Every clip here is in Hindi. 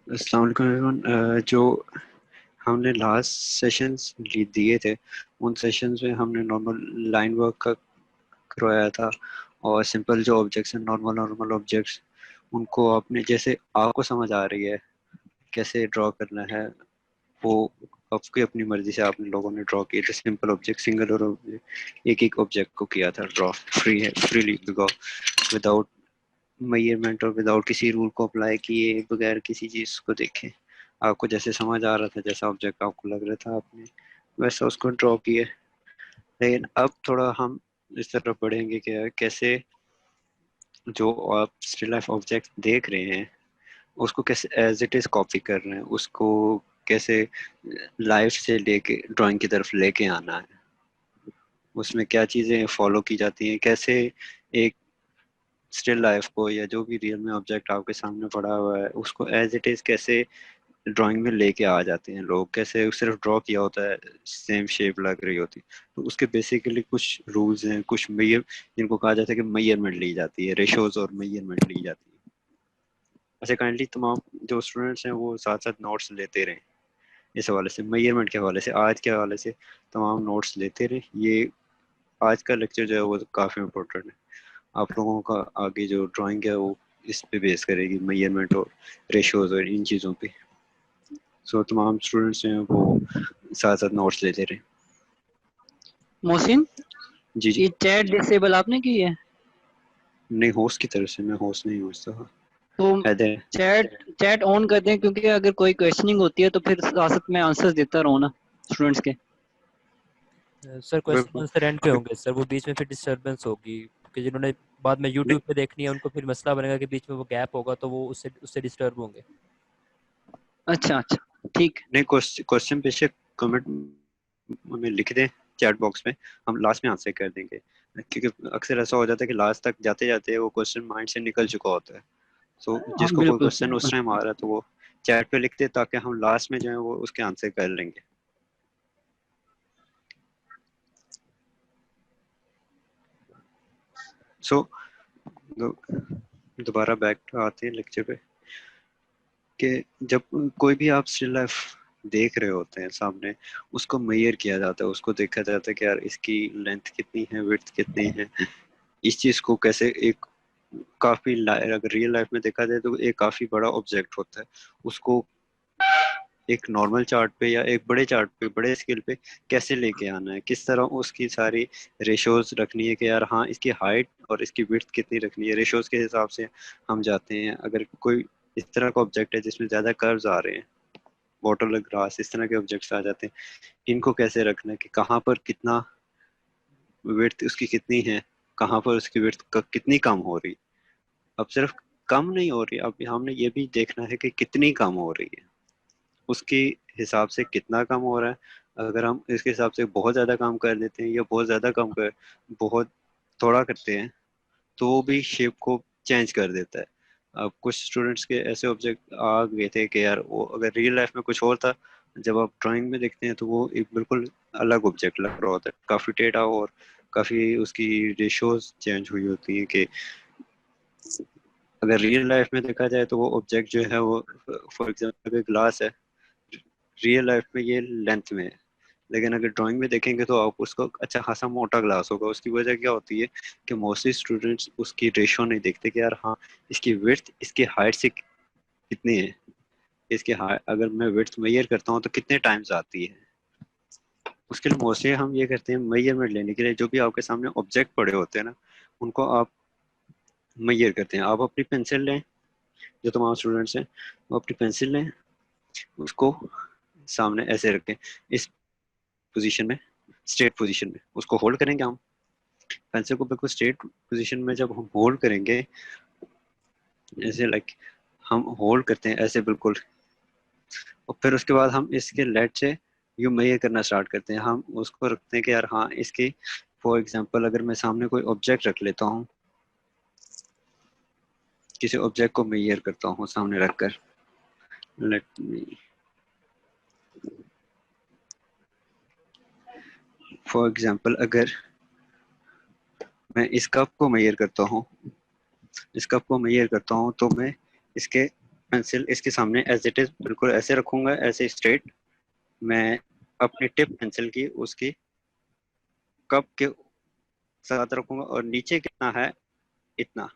अस्सलाम वालेकुम एवरीवन। जो हमने लास्ट सेशंस दिए थे, उन सेशंस में हमने नॉर्मल लाइन वर्क का करवाया था। और सिंपल जो ऑब्जेक्ट्स हैं, नॉर्मल नॉर्मल ऑब्जेक्ट्स, उनको आपने जैसे आपको समझ आ रही है कैसे ड्रॉ करना है, वो आपकी अपनी मर्जी से आपने लोगों ने ड्रॉ किए थे। सिंपल ऑब्जेक्ट, सिंगल और एक एक ऑब्जेक्ट को किया था ड्रॉ फ्रीली, विदाउट मेजरमेंट और विदाउट किसी रूल को अप्लाई किए, बगैर किसी चीज को देखे। आपको जैसे समझ आ रहा था, जैसा ऑब्जेक्ट आपको लग रहा था, आपने वैसा उसको ड्रॉ किए। लेकिन अब थोड़ा हम इस तरफ बढ़ेंगे कि कैसे जो आप स्टिल लाइफ ऑब्जेक्ट देख रहे हैं उसको कैसे एज इट इज कॉपी कर रहे हैं, उसको कैसे लाइफ से लेके ड्राइंग की तरफ लेके आना है, उसमें क्या चीजें फॉलो की जाती हैं, कैसे एक स्टिल लाइफ को या जो भी रियल में ऑब्जेक्ट आपके सामने पड़ा हुआ है उसको एज इट इज कैसे ड्राइंग में लेके आ जाते हैं लोग, कैसे सिर्फ ड्रॉ किया होता है, सेम शेप लग रही होती। तो उसके बेसिकली कुछ रूल्स हैं, कुछ मेजर, जिनको कहा जाता है कि मेजरमेंट ली जाती है, रेशोज और मेजरमेंट ली जाती है। ऐसे काइंडली तमाम जो स्टूडेंट्स हैं वो साथ साथ नोट्स लेते रहे, इस हवाले से, मेजरमेंट के हवाले से, आज के हवाले से तमाम नोट्स लेते रहे। ये आज का लेक्चर जो है वो काफ़ी इम्पोर्टेंट है। आप लोगों का आगे जो ड्राइंग है वो इस पे बेस करेगी, मेजरमेंट और रेशोज और इन चीज़ों पे। सो तमाम स्टूडेंट्स हैं वो साथ साथ नोट्स लेते रहे। मोहसिन, जी जी। ये चैट डिसेबल आपने की है? नहीं, होस्ट की तरफ से, मैं होस्ट नहीं हूँ इस दफा। तो हैदर। चैट चैट ऑन कर दें, क्योंकि अगर कोई क्वेश्चनिंग होती है तो फिर साथ साथ में आंसर्स देता रहूँ ना स्टूडेंट्स के। सर क्वेश्चन बिल्कुल। आंसर एंड पे अभी होंगे सर, वो बीच में फिर डिस्टरबेंस होगी कि जिन्होंने बाद में यूट्यूब नहीं पे देखनी है उनको फिर मसला बनेगा कि बीच में वो गैप होगा तो वो उससे उससे डिस्टर्ब होंगे। अच्छा अच्छा, ठीक है। नहीं, क्वेश्चन बेशक कमेंट में लिख दें चैट बॉक्स में, हम लास्ट में आंसर कर देंगे। क्योंकि अक्सर ऐसा हो जाता है कि लास्ट तक जाते जाते वो क्वेश्चन माइंड से निकल चुका होता है। सो हाँ, जिसको कोई बिल्कुल क्वेश्चन उस बिल्कुल। टाइम आ रहा है तो वो चैट पे लिख दे, ताकि हम लास्ट में जो है वो उसके आंसर कर लेंगे। सो दोबारा बैक आते हैं लेक्चर पे, कि जब कोई भी आप स्टिल लाइफ देख रहे होते हैं सामने, उसको मेजर किया जाता है, उसको देखा जाता है कि यार इसकी लेंथ कितनी है, विड्थ कितनी है। इस चीज को कैसे एक काफी अगर रियल लाइफ में देखा जाए तो एक काफी बड़ा ऑब्जेक्ट होता है, उसको एक नॉर्मल चार्ट पे या एक बड़े चार्ट पे, बड़े स्केल पे कैसे लेके आना है, किस तरह उसकी सारी रेशोज रखनी है कि यार हाँ इसकी हाइट और इसकी विड्थ कितनी रखनी है, रेशोज के हिसाब से हम जाते हैं। अगर कोई इस तरह का ऑब्जेक्ट है जिसमें ज्यादा कर्व्स आ रहे हैं, बॉटल ग्रास, इस तरह के ऑब्जेक्ट्स आ जाते हैं, इनको कैसे रखना है कि कहाँ पर कितना विड्थ उसकी कितनी है, कहाँ पर उसकी विड्थ कितनी कम हो रही। अब सिर्फ कम नहीं हो रही, अब हमने ये भी देखना है कि कितनी कम हो रही है, उसके हिसाब से कितना कम हो रहा है। अगर हम इसके हिसाब से बहुत ज़्यादा काम कर देते हैं या बहुत ज़्यादा कम कर, बहुत थोड़ा करते हैं, तो वो भी शेप को चेंज कर देता है। अब कुछ स्टूडेंट्स के ऐसे ऑब्जेक्ट आ गए थे कि यार वो अगर रियल लाइफ में कुछ और था, जब आप ड्राइंग में देखते हैं तो वो एक बिल्कुल अलग ऑब्जेक्ट लग रहा होता है, काफ़ी टेढ़ा, और काफ़ी उसकी रेशोज चेंज हुई होती हैं। कि अगर रियल लाइफ में देखा जाए तो वो ऑब्जेक्ट जो है वो, फॉर एग्जाम्पल अगर ग्लास है, रियल लाइफ में ये लेंथ में है, लेकिन अगर ड्राइंग में देखेंगे तो आप उसको अच्छा खासा मोटा ग्लास होगा। उसकी वजह क्या होती है कि मोस्टली स्टूडेंट्स उसकी रेशो नहीं देखते कि यार हाँ इसकी विड्थ इसकी हाइट से कितनी है, इसके हाइट अगर मैं विड्थ मेजर करता हूँ तो कितने टाइम्स आती है। उसके लिए मोस्टली हम ये करते हैं, मेजरमेंट लेने के लिए जो भी आपके सामने ऑब्जेक्ट पड़े होते हैं ना, उनको आप मेजर करते हैं। आप अपनी पेंसिल लें, जो तमाम स्टूडेंट्स हैं वो अपनी पेंसिल लें, उसको सामने ऐसे रखें, इस पोजीशन में, स्ट्रेट पोजीशन में उसको होल्ड करेंगे हम। पेंसिल को बिल्कुल स्ट्रेट पोजीशन में जब हम होल्ड करेंगे, ऐसे लाइक हम होल्ड करते हैं ऐसे बिल्कुल, और फिर उसके बाद हम इसके लेट से यू मेजर करना स्टार्ट करते हैं। हम उसको रखते हैं कि यार हाँ इसकी, फॉर एग्जांपल अगर मैं सामने कोई ऑब्जेक्ट रख लेता हूँ, किसी ऑब्जेक्ट को मेजर करता हूँ सामने रखकर, लेट मी, फॉर एग्जांपल अगर मैं इस कप को मेजर करता हूँ, इस कप को मेजर करता हूँ तो मैं इसके पेंसिल इसके सामने एज इट इज बिल्कुल ऐसे रखूंगा, ऐसे स्ट्रेट। मैं अपनी टिप पेंसिल की उसकी कप के साथ रखूंगा और नीचे कितना है इतना,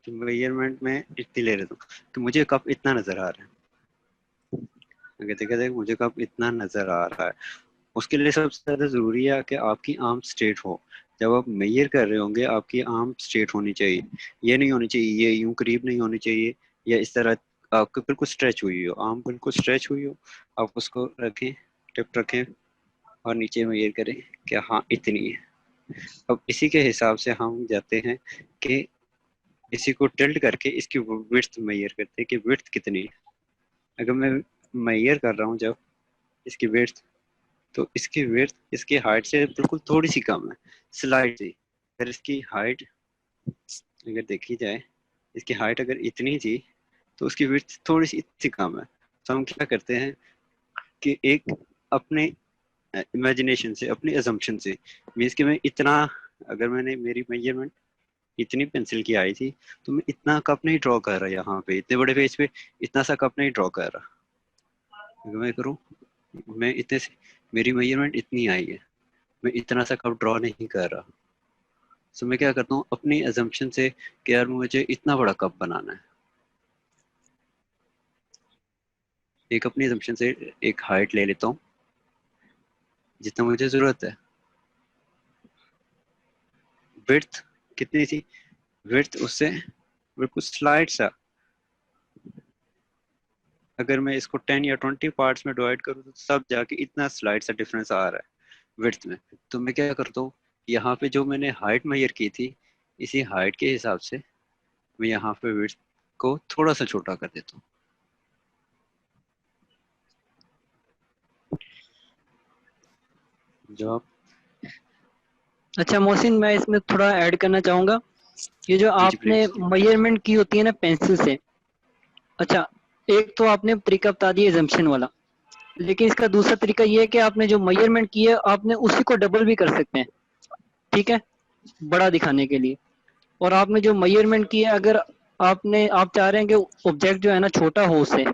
मेजरमेंट में इतनी ले लेता हूँ कि मुझे कप इतना नजर आ रहा है। अगर देखा जाए मुझे कप इतना नजर आ रहा है, उसके लिए सबसे ज्यादा जरूरी है कि आपकी आर्म स्ट्रेट हो। जब आप मेजर कर रहे होंगे आपकी आर्म स्ट्रेट होनी चाहिए, ये नहीं होनी चाहिए ये यूं करीब नहीं होनी चाहिए, या इस तरह आपको बिल्कुल स्ट्रेच हुई हो, आर्म बिल्कुल स्ट्रेच हुई हो। आप उसको रखें, टिप रखें और नीचे मेजर करें कि हाँ इतनी है। अब इसी के हिसाब से हम जाते हैं कि इसी को टिल्ट करके इसकी विड्थ मेजर करते हैं कि विड्थ कितनी है। अगर मैं मेजर कर रहा हूँ जब इसकी विड्थ, तो इसकी विड्थ इसकी हाइट से बिल्कुल थोड़ी सी कम है, स्लाइड सी। अगर इसकी हाइट अगर देखी जाए, इसकी हाइट अगर इतनी थी तो उसकी विड्थ थोड़ी सी इतनी कम है। तो हम क्या करते हैं कि एक अपने इमेजिनेशन से, अपनी अजम्पशन से, मीन्स कि मैं इतना, अगर मैंने मेरी मेजरमेंट इतनी पेंसिल की आई थी तो मैं इतना कप नहीं ड्रॉ कर रहा यहाँ पे, इतने बड़े पेज पे इतना सा कप नहीं ड्रॉ कर रहा। अगर मैं करूँ, मैं इतने से, मेरी मेजरमेंट इतनी आई है, मैं इतना सा कप ड्रॉ नहीं कर रहा। सो मैं क्या करता हूँ अपनी अजम्पशन से कि यार मुझे इतना बड़ा कप बनाना है, एक अपनी अजम्पशन से एक हाइट ले लेता हूँ जितना मुझे जरूरत है। विड्थ कितनी थी, विड्थ उससे बिल्कुल स्लाइड सा, अगर मैं इसको 10 या 20 पार्ट्स में डिवाइड करूँ तो सब जाके इतना स्लाइड सा डिफरेंस आ रहा है विड्थ में। तो मैं क्या करता हूँ, यहाँ पे जो मैंने हाइट मेजर की थी इसी हाइट के हिसाब से मैं यहाँ पे विड्थ को थोड़ा सा छोटा कर देता हूँ। जो आप, अच्छा मोहसिन, मैं इसमें थोड़ा ऐड करना चाहूंगा। ये जो जी जी आपने प्लीज। मेजरमेंट की होती है ना पेंसिल से, अच्छा, एक तो आपने तरीका बता दिया एजम्पशन वाला, लेकिन इसका दूसरा तरीका ये है कि आपने जो मेजरमेंट की है आपने उसी को डबल भी कर सकते हैं, ठीक है, बड़ा दिखाने के लिए। और आपने जो मेजरमेंट की है, अगर आप चाह रहे हैं कि ऑब्जेक्ट जो है ना छोटा हो उससे,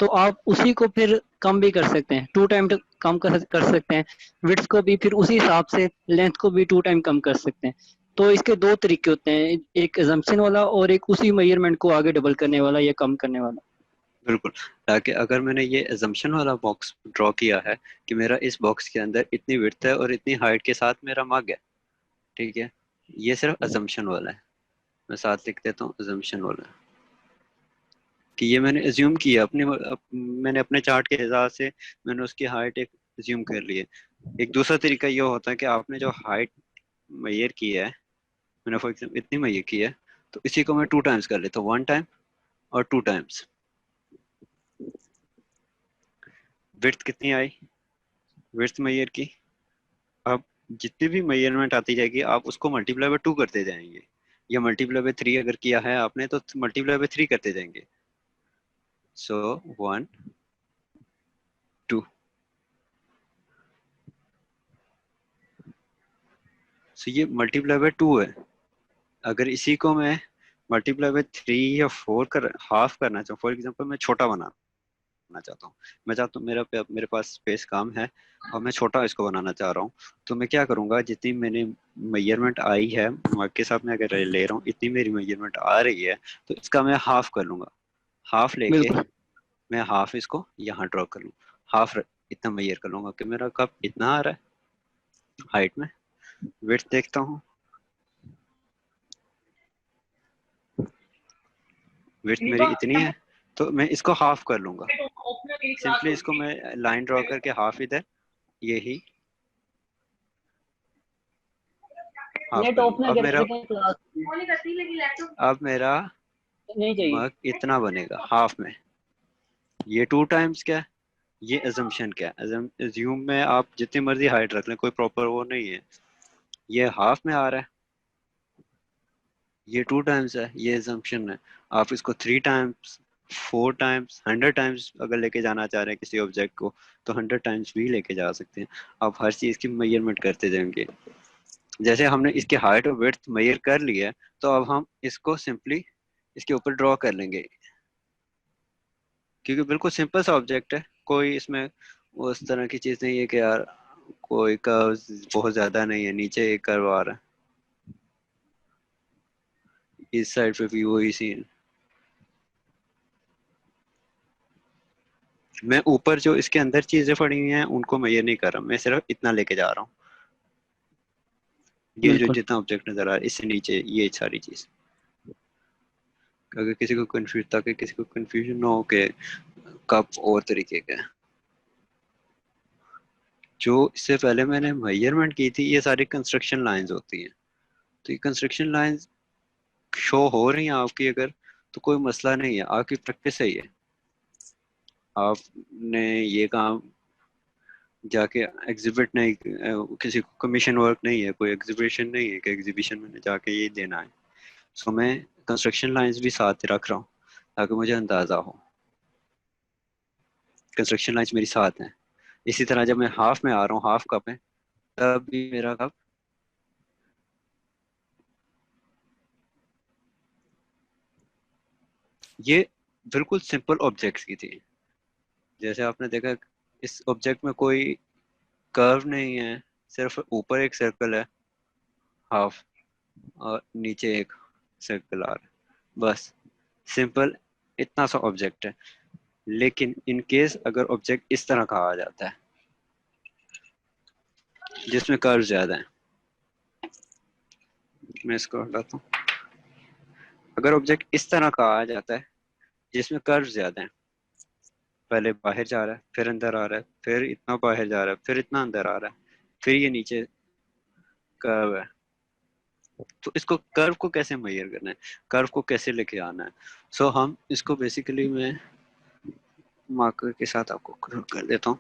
तो आप उसी को फिर कम भी कर सकते हैं, 2 टाइम कम कर सकते हैं। विड्थ को भी फिर उसी हिसाब से लेंथ को भी 2 टाइम कम कर सकते हैं। तो इसके दो तरीके होते हैं, एक एजम्पशन वाला और एक उसी मेजरमेंट को आगे डबल करने वाला या कम करने वाला। बिल्कुल, ताकि अगर मैंने ये एजम्पशन वाला बॉक्स ड्रॉ किया है कि मेरा इस बॉक्स के अंदर इतनी विड्थ है और इतनी हाइट के साथ मेरा मग है, ठीक है, ये सिर्फ एजम्पशन वाला है। मैं साथ लिख देता हूँ एजम्पशन वाला, कि ये मैंने एज्यूम किया मैंने अपने चार्ट के हिसाब से मैंने उसकी हाइट एक एज्यूम कर ली है। एक दूसरा तरीका ये होता है कि आपने जो हाइट मेजर की है, मैंने फॉर एग्जाम्पल इतनी मेजर की है, तो इसी को मैं 2 टाइम्स कर लेता हूँ, 1 टाइम और 2 टाइम्स। विड्थ कितनी आई, विड्थ मेजर की, अब जितनी भी मेजरमेंट आती जाएगी आप उसको मल्टीप्लाई बाय 2 करते जाएंगे, या मल्टीप्लाई बाय 3 अगर किया है आपने तो मल्टीप्लाई बाय 3 करते जाएंगे। सो 1 2, सो ये मल्टीप्लाई बाय 2 है। अगर इसी को मैं मल्टीप्लाई बाय 3 या 4 कर हाफ करना चाहूँ, फॉर एग्जांपल मैं छोटा बनाना चाहता हूँ, मैं चाहता हूँ मेरे पास स्पेस कम है और मैं छोटा इसको बनाना चाह रहा हूँ, तो मैं क्या करूंगा, जितनी मैंने मेजरमेंट आई है मार्क के साथ में अगर ले रहा हूँ, इतनी मेरी मेजरमेंट आ रही है तो इसका मैं हाफ कर लूंगा। हाफ लेके बिल्कुल। मैं हाफ इसको यहाँ ड्रॉ कर लूँ, हाफ इतना मेजर कर लूंगा कि मेरा कप इतना आ रहा है हाइट में। विड्थ देखता हूँ, विड्थ मेरी इतनी है तो मैं इसको हाफ कर लूंगा। सिंपली इसको मैं लाइन ड्रॉ करके हाफ इधर, यही हाफ नेट कर ऑफ लूंगा। ना करके दें क्लास अब मेरा नहीं चाहिए। मग इतना बनेगा हाफ में। ये 2 टाइम्स क्या है, ये अजम्पशन क्या है, एज्यूम में आप जितनी मर्जी हाइट रख लें कोई प्रॉपर वो नहीं है, ये हाफ में आ रहा है, ये 2 टाइम्स है, ये एजम्पशन है। आप इसको 3 टाइम्स, 4 टाइम्स, 100 टाइम्स अगर लेके जाना चाह रहे हैं किसी ऑब्जेक्ट को तो 100 टाइम्स भी लेके जा सकते हैं। आप हर चीज की मेजरमेंट करते जाएंगे। जैसे हमने इसकी हाइट और विड्थ मेजर कर लिया है, तो अब हम इसको सिंपली इसके ऊपर ड्रॉ कर लेंगे, क्योंकि बिल्कुल सिंपल सा ऑब्जेक्ट है, कोई इसमें उस तरह की चीज नहीं है कि यार कोई कर्व बहुत ज्यादा नहीं है, नीचे एक कर्व आ रहा है, इस साइड पे भी वही सीन। मैं ऊपर जो इसके अंदर चीजें पड़ी हुई हैं उनको मैं ये नहीं कर रहा, मैं सिर्फ इतना लेके जा रहा हूँ, ये जो बिल्कुल। जितना ऑब्जेक्ट नजर आ रहा है इससे नीचे ये सारी चीज, अगर किसी को कंफ्यूज, ताकि किसी को कंफ्यूजन ना हो कि कप और तरीके का है। जो इससे पहले मैंने मेजरमेंट की थी ये सारी कंस्ट्रक्शन लाइंस होती हैं, तो ये कंस्ट्रक्शन लाइंस शो हो रही हैं आपकी अगर, तो कोई मसला नहीं है, आपकी प्रैक्टिस सही है। आपने ये काम जाके एग्जिबिट नहीं, किसी को कमीशन वर्क नहीं है, कोई एग्जीबिशन नहीं है कि एग्जीबिशन में जाके ये देना है। सो मैं कंस्ट्रक्शन लाइंस भी साथ रख रहा हूँ ताकि मुझे अंदाजा हो कंस्ट्रक्शन लाइंस मेरी साथ हैं। इसी तरह जब मैं हाफ में आ रहा हूँ, हाफ कप है, तब भी मेरा कप ये बिल्कुल सिंपल ऑब्जेक्ट्स की थी। जैसे आपने देखा इस ऑब्जेक्ट में कोई कर्व नहीं है, सिर्फ ऊपर एक सर्कल है हाफ, और नीचे एक सर्कल आ रहा है, बस सिंपल इतना सा ऑब्जेक्ट है। लेकिन इन केस अगर ऑब्जेक्ट इस तरह का आ जाता है जिसमें कर्व ज्यादा है, मैं इसको हटाता हूँ, अगर ऑब्जेक्ट इस तरह का आ जाता है जिसमें कर्व ज्यादा है, पहले बाहर जा रहा है फिर अंदर आ रहा है, फिर इतना बाहर जा रहा है फिर इतना अंदर आ रहा है, फिर ये नीचे कर्व है, तो इसको कर्व को कैसे मेजर करना है, कर्व को कैसे लेके आना है। सो हम इसको बेसिकली मैं मार्कर के साथ आपको कर देता हूँ।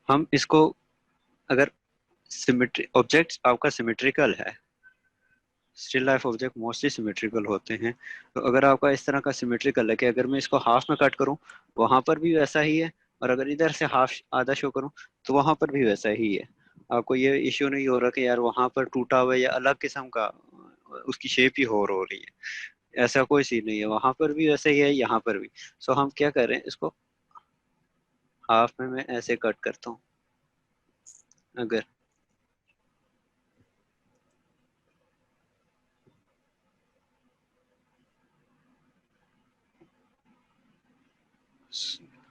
हम इसको अगर सिमेट्री ऑब्जेक्ट आपका सिमेट्रिकल है, still life object mostly symmetrical होते हैं, तो अगर आपका इस तरह का सिमेट्रिकल है कि अगर मैं इसको हाफ में कट करूं वहां पर भी वैसा ही है, और अगर इधर से हाफ आधा शो करूं तो वहां पर भी वैसा ही है, आपको ये इश्यू नहीं हो रहा कि यार वहां पर टूटा हुआ है या अलग किस्म का उसकी शेप ही और हो रही है, ऐसा कोई सीन नहीं है, वहां पर भी वैसा ही है यहाँ पर भी। सो हम क्या कर रहे हैं, इसको हाफ में मैं ऐसे कट करता हूँ, अगर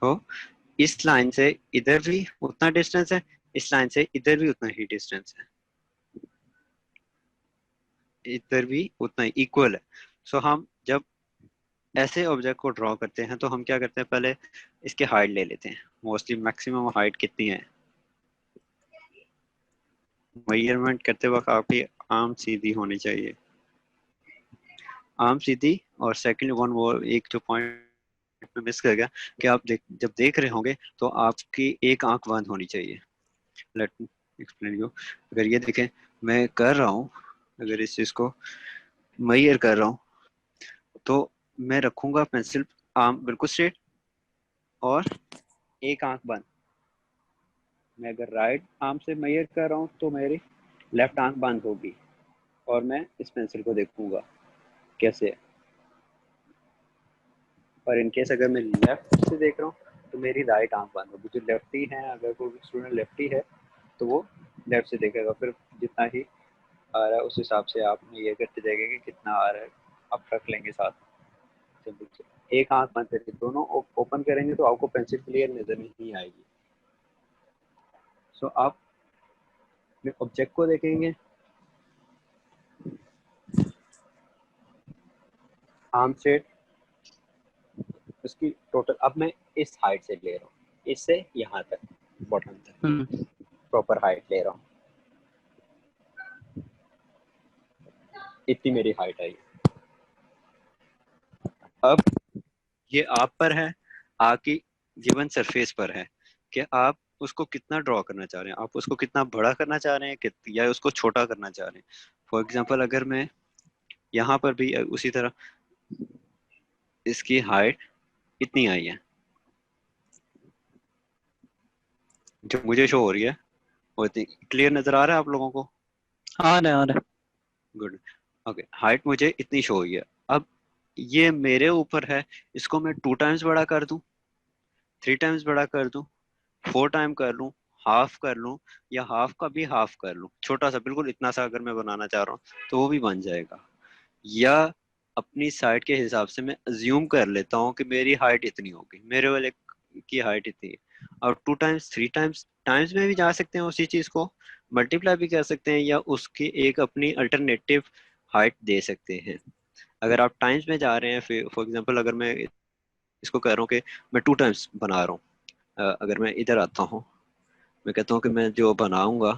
हो इस लाइन से इधर भी उतना डिस्टेंस है, इस लाइन से इधर भी उतना ही डिस्टेंस है, इधर भी उतना ही इक्वल है। सो हम जब ऐसे ऑब्जेक्ट को ड्रॉ करते हैं तो हम क्या करते हैं, पहले इसके हाइट ले लेते हैं, मोस्टली मैक्सिमम हाइट कितनी है, मेजरमेंट करते वक्त आपकी आर्म सीधी होनी चाहिए, आर्म सीधी। और सेकंड वन वो एक जो पॉइंट में मिस कर गया कि आप जब देख रहे होंगे तो आपकी एक आंख बंद होनी चाहिए। लेट मी एक्सप्लेन यू, अगर ये देखें मैं कर रहा हूँ, अगर इस चीज को मेजर कर रहा हूँ तो मैं रखूंगा पेंसिल आर्म बिल्कुल स्ट्रेट और एक आंख बंद। मैं अगर राइट आर्म से मेजर कर रहा हूँ तो मेरी लेफ्ट आंख बंद होगी और मैं इस पेंसिल को देखूंगा कैसे है। और इनकेस अगर मैं लेफ्ट से देख रहा हूँ तो मेरी राइट आंख बंद होगी। जो लेफ्टी है, अगर कोई स्टूडेंट लेफ्टी है तो वो लेफ्ट से देखेगा, फिर जितना ही आ रहा है उस हिसाब से आप ये करते जाएंगे कि कितना आ रहा है, आप रख लेंगे साथ। एक आंख बंद करके दोनों ओपन करेंगे तो आपको पेंसिल क्लियर नजर नहीं आएगी। सो आप ऑब्जेक्ट को देखेंगे, आर्म स्ट्रेट, उसकी टोटल, अब मैं इस हाइट से ले रहा हूँ, इससे यहाँ तक बॉटम तक प्रॉपर हाइट ले रहा हूँ, इतनी मेरी हाइट आई। अब ये आप पर है, आपकी गिवन सरफेस पर है कि आप उसको कितना ड्रॉ करना चाह रहे हैं, आप उसको कितना बड़ा करना चाह रहे हैं या उसको छोटा करना चाह रहे हैं। फॉर एग्जांपल अगर मैं यहाँ पर भी उसी तरह इसकी हाइट इतनी आई है जो मुझे शो हो रही है, वो इतनी क्लियर नजर आ रहा है आप लोगों को? आ रहा है आ रहा है। गुड। ओके, हाइट मुझे इतनी शो हुई है। अब ये मेरे ऊपर है, इसको मैं 2 टाइम्स बड़ा कर दूं, 3 टाइम्स बड़ा कर दूं, 4 टाइम कर लूं, हाफ कर लूं, या हाफ का भी हाफ कर लूं, छोटा सा बिल्कुल इतना सा अगर मैं बनाना चाह रहा हूँ तो वो भी बन जाएगा। या अपनी साइड के हिसाब से मैं अज्यूम कर लेता हूँ कि मेरी हाइट इतनी होगी, मेरे वाले की हाइट इतनी है। और 2 टाइम्स 3 टाइम्स टाइम्स में भी जा सकते हैं, उसी चीज को मल्टीप्लाई भी कर सकते हैं, या उसकी एक अपनी अल्टरनेटिव हाइट दे सकते हैं। अगर आप टाइम्स में जा रहे हैं, फिर फॉर एग्जांपल अगर मैं इसको कह रहा हूँ कि मैं 2 टाइम्स बना रहा हूँ, अगर मैं इधर आता हूँ, मैं कहता हूँ कि मैं जो बनाऊंगा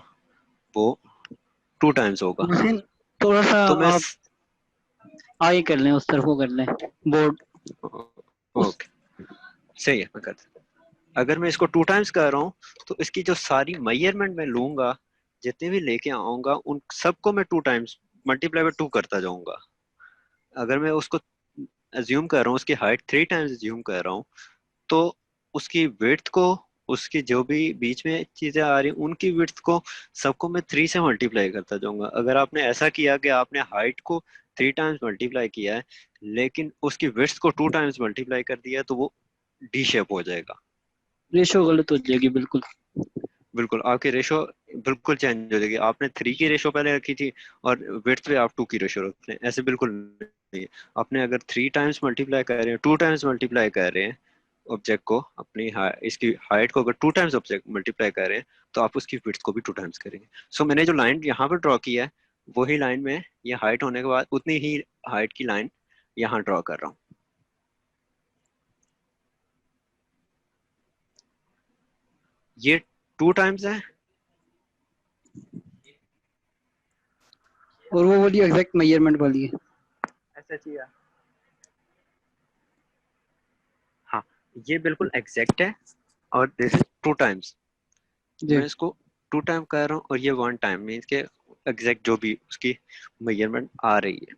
वो 2 टाइम्स होगा, लेकिन थोड़ा सा तो मैं आप आगे कर लें, उस तरफ को कर लें बोर्ड उस। ओके सही है, मैं करता हूँ। अगर मैं इसको 2 टाइम्स कर रहा हूँ तो इसकी जो सारी मेजरमेंट मैं लूंगा, जितने भी लेके आऊंगा, उन सबको मैं 2 टाइम्स मल्टीप्लाई बाय 2 करता जाऊंगा। अगर मैं उसको अज्यूम कर रहा हूँ, उसकी हाइट 3 टाइम्स अज्यूम कर रहा हूँ, तो उसकी विड्थ को, उसकी जो भी बीच में चीजें आ रही उनकी विड्थ को, सबको मैं 3 से मल्टीप्लाई करता जाऊंगा। अगर आपने ऐसा किया कि आपने हाइट को 3 टाइम्स मल्टीप्लाई किया है, लेकिन उसकी विड्थ को 2 टाइम्स मल्टीप्लाई कर दिया है, तो वो डी शेप हो जाएगा। रेशो गलत हो जाएगी बिल्कुल। बिल्कुल, आपकी रेशो बिल्कुल चेंज हो जाएगी। आपने 3 की रेशो पहले रखी थी और विड्थ पे आप 2 की रेशो रख रहे हैं, ऐसे बिल्कुल नहीं है। आपने अगर 3 टाइम्स मल्टीप्लाई कर रहे हैं, 2 टाइम्स मल्टीप्लाई कर रहे हैं ऑब्जेक्ट को, अपनी इसकी हाइट को अगर 2 टाइम्स ऑब्जेक्ट मल्टीप्लाई कर रहे हैं, तो आप उसकी विड्थ को भी 2 टाइम्स करेंगे। सो मैंने जो लाइन यहाँ पर ड्रॉ की है, वही लाइन में ये हाइट होने के बाद उतनी ही हाइट की लाइन यहाँ ड्रॉ कर रहा हूँ। ये 2 टाइम्स है, और वो वाली एग्जैक्ट मेजरमेंट वाली है। ऐसा चाहिए। हाँ, ये बिल्कुल एग्जैक्ट है, और दिस इज 2 टाइम्स। जी मैं इसको 2 टाइम कर रहा हूँ और ये 1 टाइम, मीन्स के एग्जैक्ट जो भी उसकी मेजरमेंट आ रही है,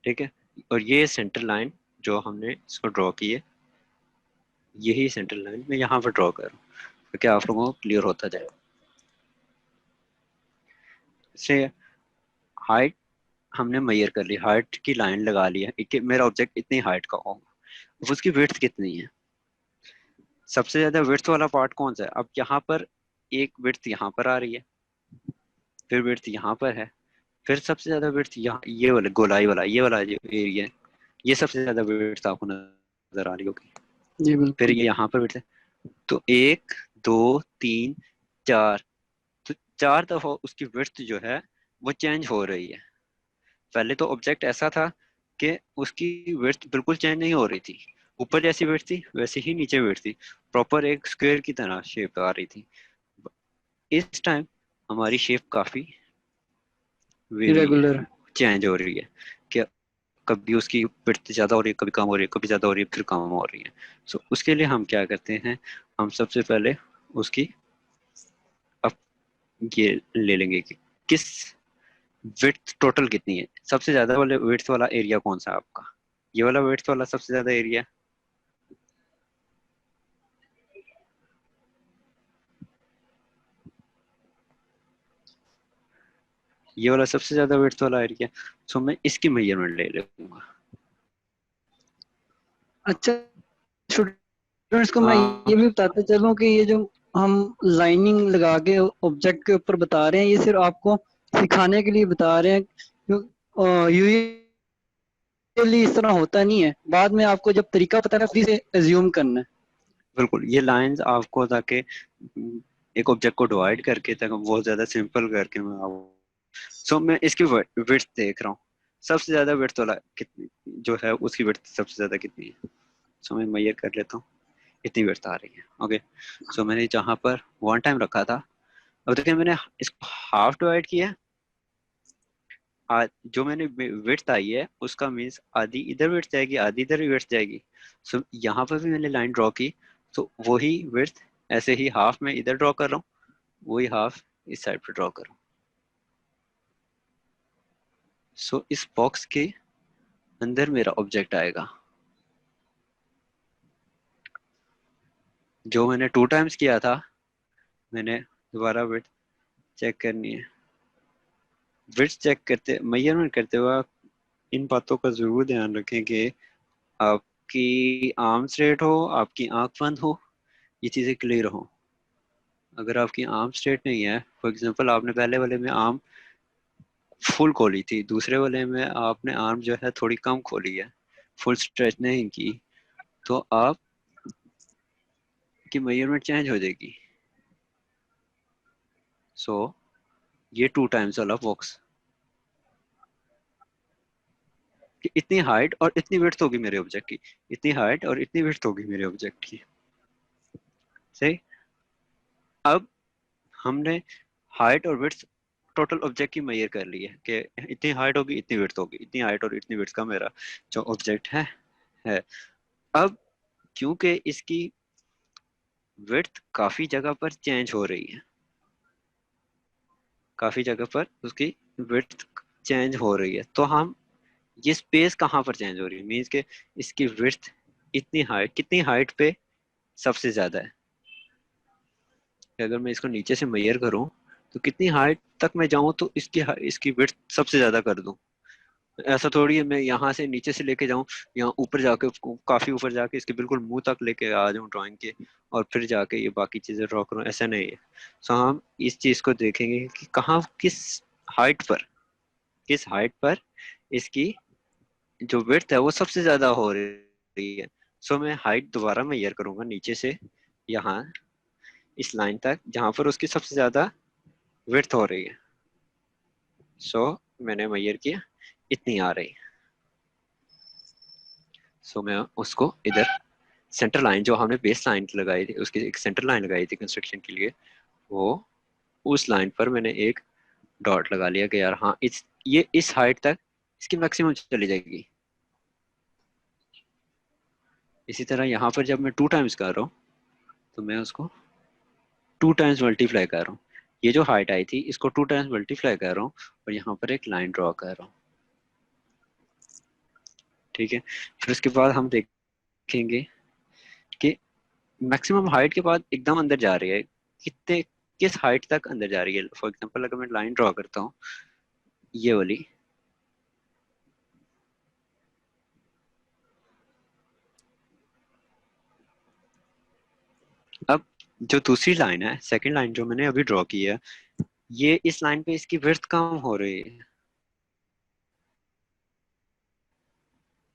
ठीक है। और ये सेंटर लाइन जो हमने इसको ड्रॉ की है, यही सेंटर लाइन मैं यहाँ पर ड्रॉ कर रहा हूँ, ताकि आप लोगों को क्लियर होता जाए। इससे हाइट हमने मेजर कर ली, हाइट की लाइन लगा ली है कि मेरा ऑब्जेक्ट इतनी हाइट का होगा। अब उसकी विड्थ कितनी है? सबसे ज्यादा विड्थ वाला पार्ट कौन सा है? अब यहाँ पर एक विड्थ यहाँ पर आ रही है, फिर विड्थ यहाँ पर है, फिर सबसे ज्यादा विड्थ यहाँ, ये वाला गोलाई वाला, ये वाला जो एरिया है, ये सबसे ज्यादा विड्थ आपको नजर आ रही होगी। जी फिर बिल्कुल। ये यहाँ पर विड्थ है, तो 1 2 3 4, तो 4 दफा उसकी विड्थ जो है वो चेंज हो रही है। पहले तो ऑब्जेक्ट ऐसा था कि उसकी विड्थ बिल्कुल चेंज नहीं हो रही थी, ऊपर जैसी विड्थ थी वैसे ही नीचे विड्थ थी, प्रॉपर एक स्क्वायर की तरह शेप आ रही थी। इस टाइम हमारी शेप काफी वेरी है, इरेगुलर। चेंज हो रही है, कि कभी उसकी विड्थ ज्यादा हो रही है, कभी कम हो रही है, कभी ज्यादा हो रही है, फिर कम हो रही है। सो उसके लिए हम क्या करते हैं, हम सबसे पहले उसकी अब ये ले लेंगे कि किस विड्थ टोटल कितनी है। सबसे ज्यादा वाले विड्थ वाला एरिया कौन सा है आपका? ये वाला विड्थ वाला सबसे ज्यादा एरिया, ये वाला सबसे ज्यादा विड्थ वाला एरिया। सो मैं इसकी मेजरमेंट ले लूंगा। अच्छा, स्टूडेंट्स को मैं हाँ, ये भी बताते चलूं कि ये जो हम लाइनिंग लगा के ऑब्जेक्ट के ऊपर बता रहे हैं, ये सिर्फ आपको सिखाने के लिए बता रहे हैं। यूजुअली इस तरह होता नहीं है, बाद में आपको जब तरीका पता है फिर से एज्यूम करना है। बिल्कुल, ये लाइंस आपको, ताकि एक ऑब्जेक्ट को डिवाइड करके, ताकि बहुत ज्यादा सिंपल करके मैं आपको, सो मैं इसकी विड्थ देख रहा हूँ, सबसे ज्यादा विड्थ वाला कितनी जो है, उसकी विड्थ सबसे ज्यादा कितनी है। सो मैं मेजर कर लेता हूँ, इतनी विड्थ आ रही है। ओके, सो मैंने जहाँ पर 1 टाइम रखा था, अब देखिए मैंने इसको हाफ डिवाइड किया। जो मैंने विड्थ आई है उसका मीन्स आधी इधर विड्थ जाएगी, आधी इधर विड्थ जाएगी। सो यहाँ पर भी मैंने लाइन ड्रॉ की, तो वही विड्थ ऐसे ही हाफ में इधर ड्रॉ कर रहा हूँ, वही हाफ इस साइड पे ड्रॉ कर रहा हूँ। सो इस बॉक्स के अंदर मेरा ऑब्जेक्ट आएगा। जो मैंने 2 टाइम्स किया था, मैंने दोबारा विड्थ चेक करनी है। विड्थ चेक करते, मेजरमेंट करते हुए आप इन बातों का जरूर ध्यान रखें कि आपकी आर्म स्ट्रेट हो, आपकी आंख बंद हो, ये चीजें क्लियर हो। अगर आपकी आर्म स्ट्रेट नहीं है, फॉर एग्जांपल आपने पहले वाले में आर्म फुल खोली थी, दूसरे वाले में आपने आर्म जो है थोड़ी कम खोली है, फुल स्ट्रेच नहीं की, तो आप की मेजरमेंट चेंज हो जाएगी। सो ये 2 टाइम्स वाला बॉक्स, कि इतनी हाइट और इतनी विड्थ होगी मेरे ऑब्जेक्ट की, इतनी हाइट और इतनी विड्थ होगी मेरे ऑब्जेक्ट की। सही। अब हमने हाइट और विड्थ टोटल ऑब्जेक्ट की मेजर कर ली है कि इतनी हाइट होगी, इतनी विड्थ होगी, इतनी हाइट और इतनी विड्थ का मेरा जो ऑब्जेक्ट है। अब क्योंकि इसकी विड्थ काफी जगह पर चेंज हो रही है, काफी जगह पर उसकी विड्थ चेंज हो रही है, तो हम ये स्पेस कहाँ पर चेंज हो रही है, मीन्स के इसकी विड्थ इतनी हाइट, कितनी हाइट पे सबसे ज्यादा है। अगर मैं इसको नीचे से मेजर करूं तो कितनी हाइट तक मैं जाऊं तो इसकी इसकी विड्थ सबसे ज्यादा कर दूं। ऐसा थोड़ी है मैं यहाँ से नीचे से लेके जाऊं, यहाँ ऊपर जाके काफी ऊपर जाके इसके बिल्कुल मुंह तक लेके आ जाऊं ड्राइंग के, और फिर जाके ये बाकी चीजें ड्रॉ करूं, ऐसा नहीं है। सो हम इस चीज को देखेंगे कि कहाँ, किस हाइट पर इसकी जो विड्थ है वो सबसे ज्यादा हो रही है। सो मैं हाइट दोबारा मेजर करूंगा नीचे से यहाँ इस लाइन तक जहां पर उसकी सबसे ज्यादा विड्थ हो रही है। सो मैंने मेजर किया, इतनी आ रही। सो मैं उसको इधर सेंटर लाइन जो हमने बेस लाइन लगाई थी, उसकी एक सेंटर लाइन लगाई थी कंस्ट्रक्शन के लिए, वो उस लाइन पर मैंने एक डॉट लगा लिया कि यार हाँ ये इस हाइट तक इसकी मैक्सिमम चली जाएगी। इसी तरह यहाँ पर जब मैं 2 टाइम्स कर रहा हूँ तो मैं उसको 2 टाइम्स मल्टीप्लाई कर रहा हूँ, ये जो हाइट आई थी इसको 2 टाइम्स मल्टीप्लाई कर रहा हूँ और यहाँ पर एक लाइन ड्रॉ कर रहा हूँ। ठीक है। फिर उसके बाद हम देखेंगे कि मैक्सिमम हाइट के बाद एकदम अंदर जा रही है, कितने किस हाइट तक अंदर जा रही है। फॉर एग्जांपल अगर मैं लाइन ड्रॉ करता हूँ ये वाली, अब जो दूसरी लाइन है, सेकंड लाइन जो मैंने अभी ड्रॉ की है, ये इस लाइन पे इसकी विड्थ कम हो रही है।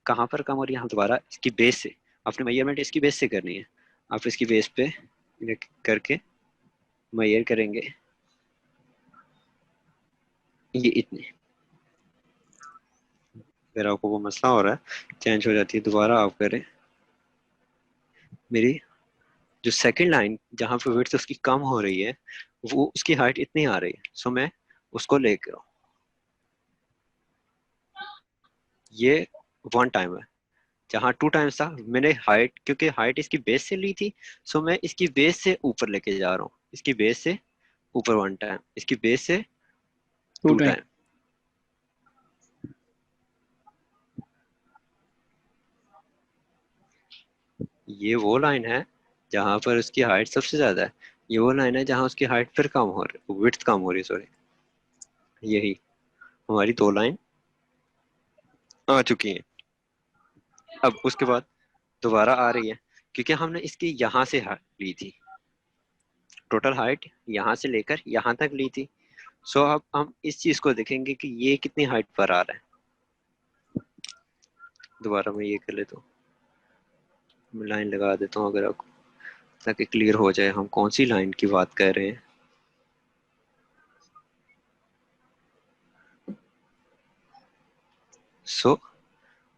कहाँ पर कम हो रही है, हम दोबारा इसकी बेस से, आपने मेजरमेंट इसकी बेस से करनी है, आप इसकी बेस पे करके मेजर करेंगे, ये इतनी। अगर आपको वो मसला हो रहा है, चेंज हो जाती है, दोबारा आप करें। मेरी जो सेकंड लाइन जहाँ पे विड्थ उसकी कम हो रही है, वो उसकी हाइट इतनी आ रही है, सो मैं उसको लेकर ये 1 टाइम है। जहाँ 2 टाइम्स था मैंने हाइट, क्योंकि हाइट इसकी बेस से ली थी, सो मैं इसकी बेस से ऊपर लेके जा रहा हूँ, इसकी बेस से ऊपर 1 टाइम, इसकी बेस से 2 2 टाइम। टाइम। ये वो लाइन है जहाँ पर उसकी हाइट सबसे ज्यादा है, ये वो लाइन है जहाँ उसकी हाइट फिर कम हो रही, विड्थ कम हो रही, सॉरी। यही हमारी 2 लाइन आ चुकी हैं। अब उसके बाद दोबारा आ रही है, क्योंकि हमने इसकी यहाँ से ली थी, टोटल हाइट यहाँ से लेकर यहाँ तक ली थी। सो अब हम इस चीज को देखेंगे कि ये कितनी हाइट पर आ रहा है। दोबारा मैं ये कर लेता हूँ, मैं लाइन लगा देता हूँ अगर आपको, ताकि क्लियर हो जाए हम कौन सी लाइन की बात कर रहे हैं। सो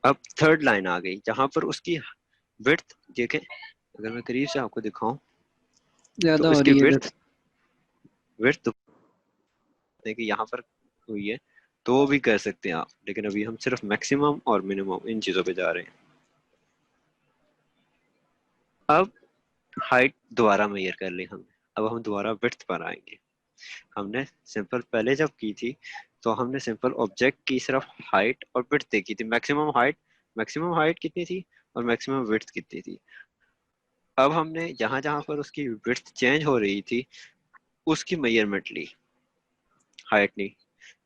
अब थर्ड लाइन आ गई जहां पर उसकी विड्थ देखें, अगर मैं करीब से आपको दिखाऊं तो ज्यादा हो इसकी रही है इधर। विड्थ विड्थ देखिए यहाँ पर हुई है, तो वो भी कर सकते हैं आप, लेकिन अभी हम सिर्फ मैक्सिमम और मिनिमम इन चीजों पे जा रहे हैं। अब हाइट दोबारा मेजर कर ली हमने, अब हम दोबारा विड्थ पर आएंगे। हमने सिंपल पहले जब की थी तो हमने सिंपल ऑब्जेक्ट की सिर्फ हाइट और विड्थ देखी थी, मैक्सिमम हाइट कितनी थी और मैक्सिमम विड्थ कितनी थी। अब हमने जहां जहां पर उसकी विड्थ चेंज हो रही थी उसकी मेजरमेंट ली, हाइट नहीं,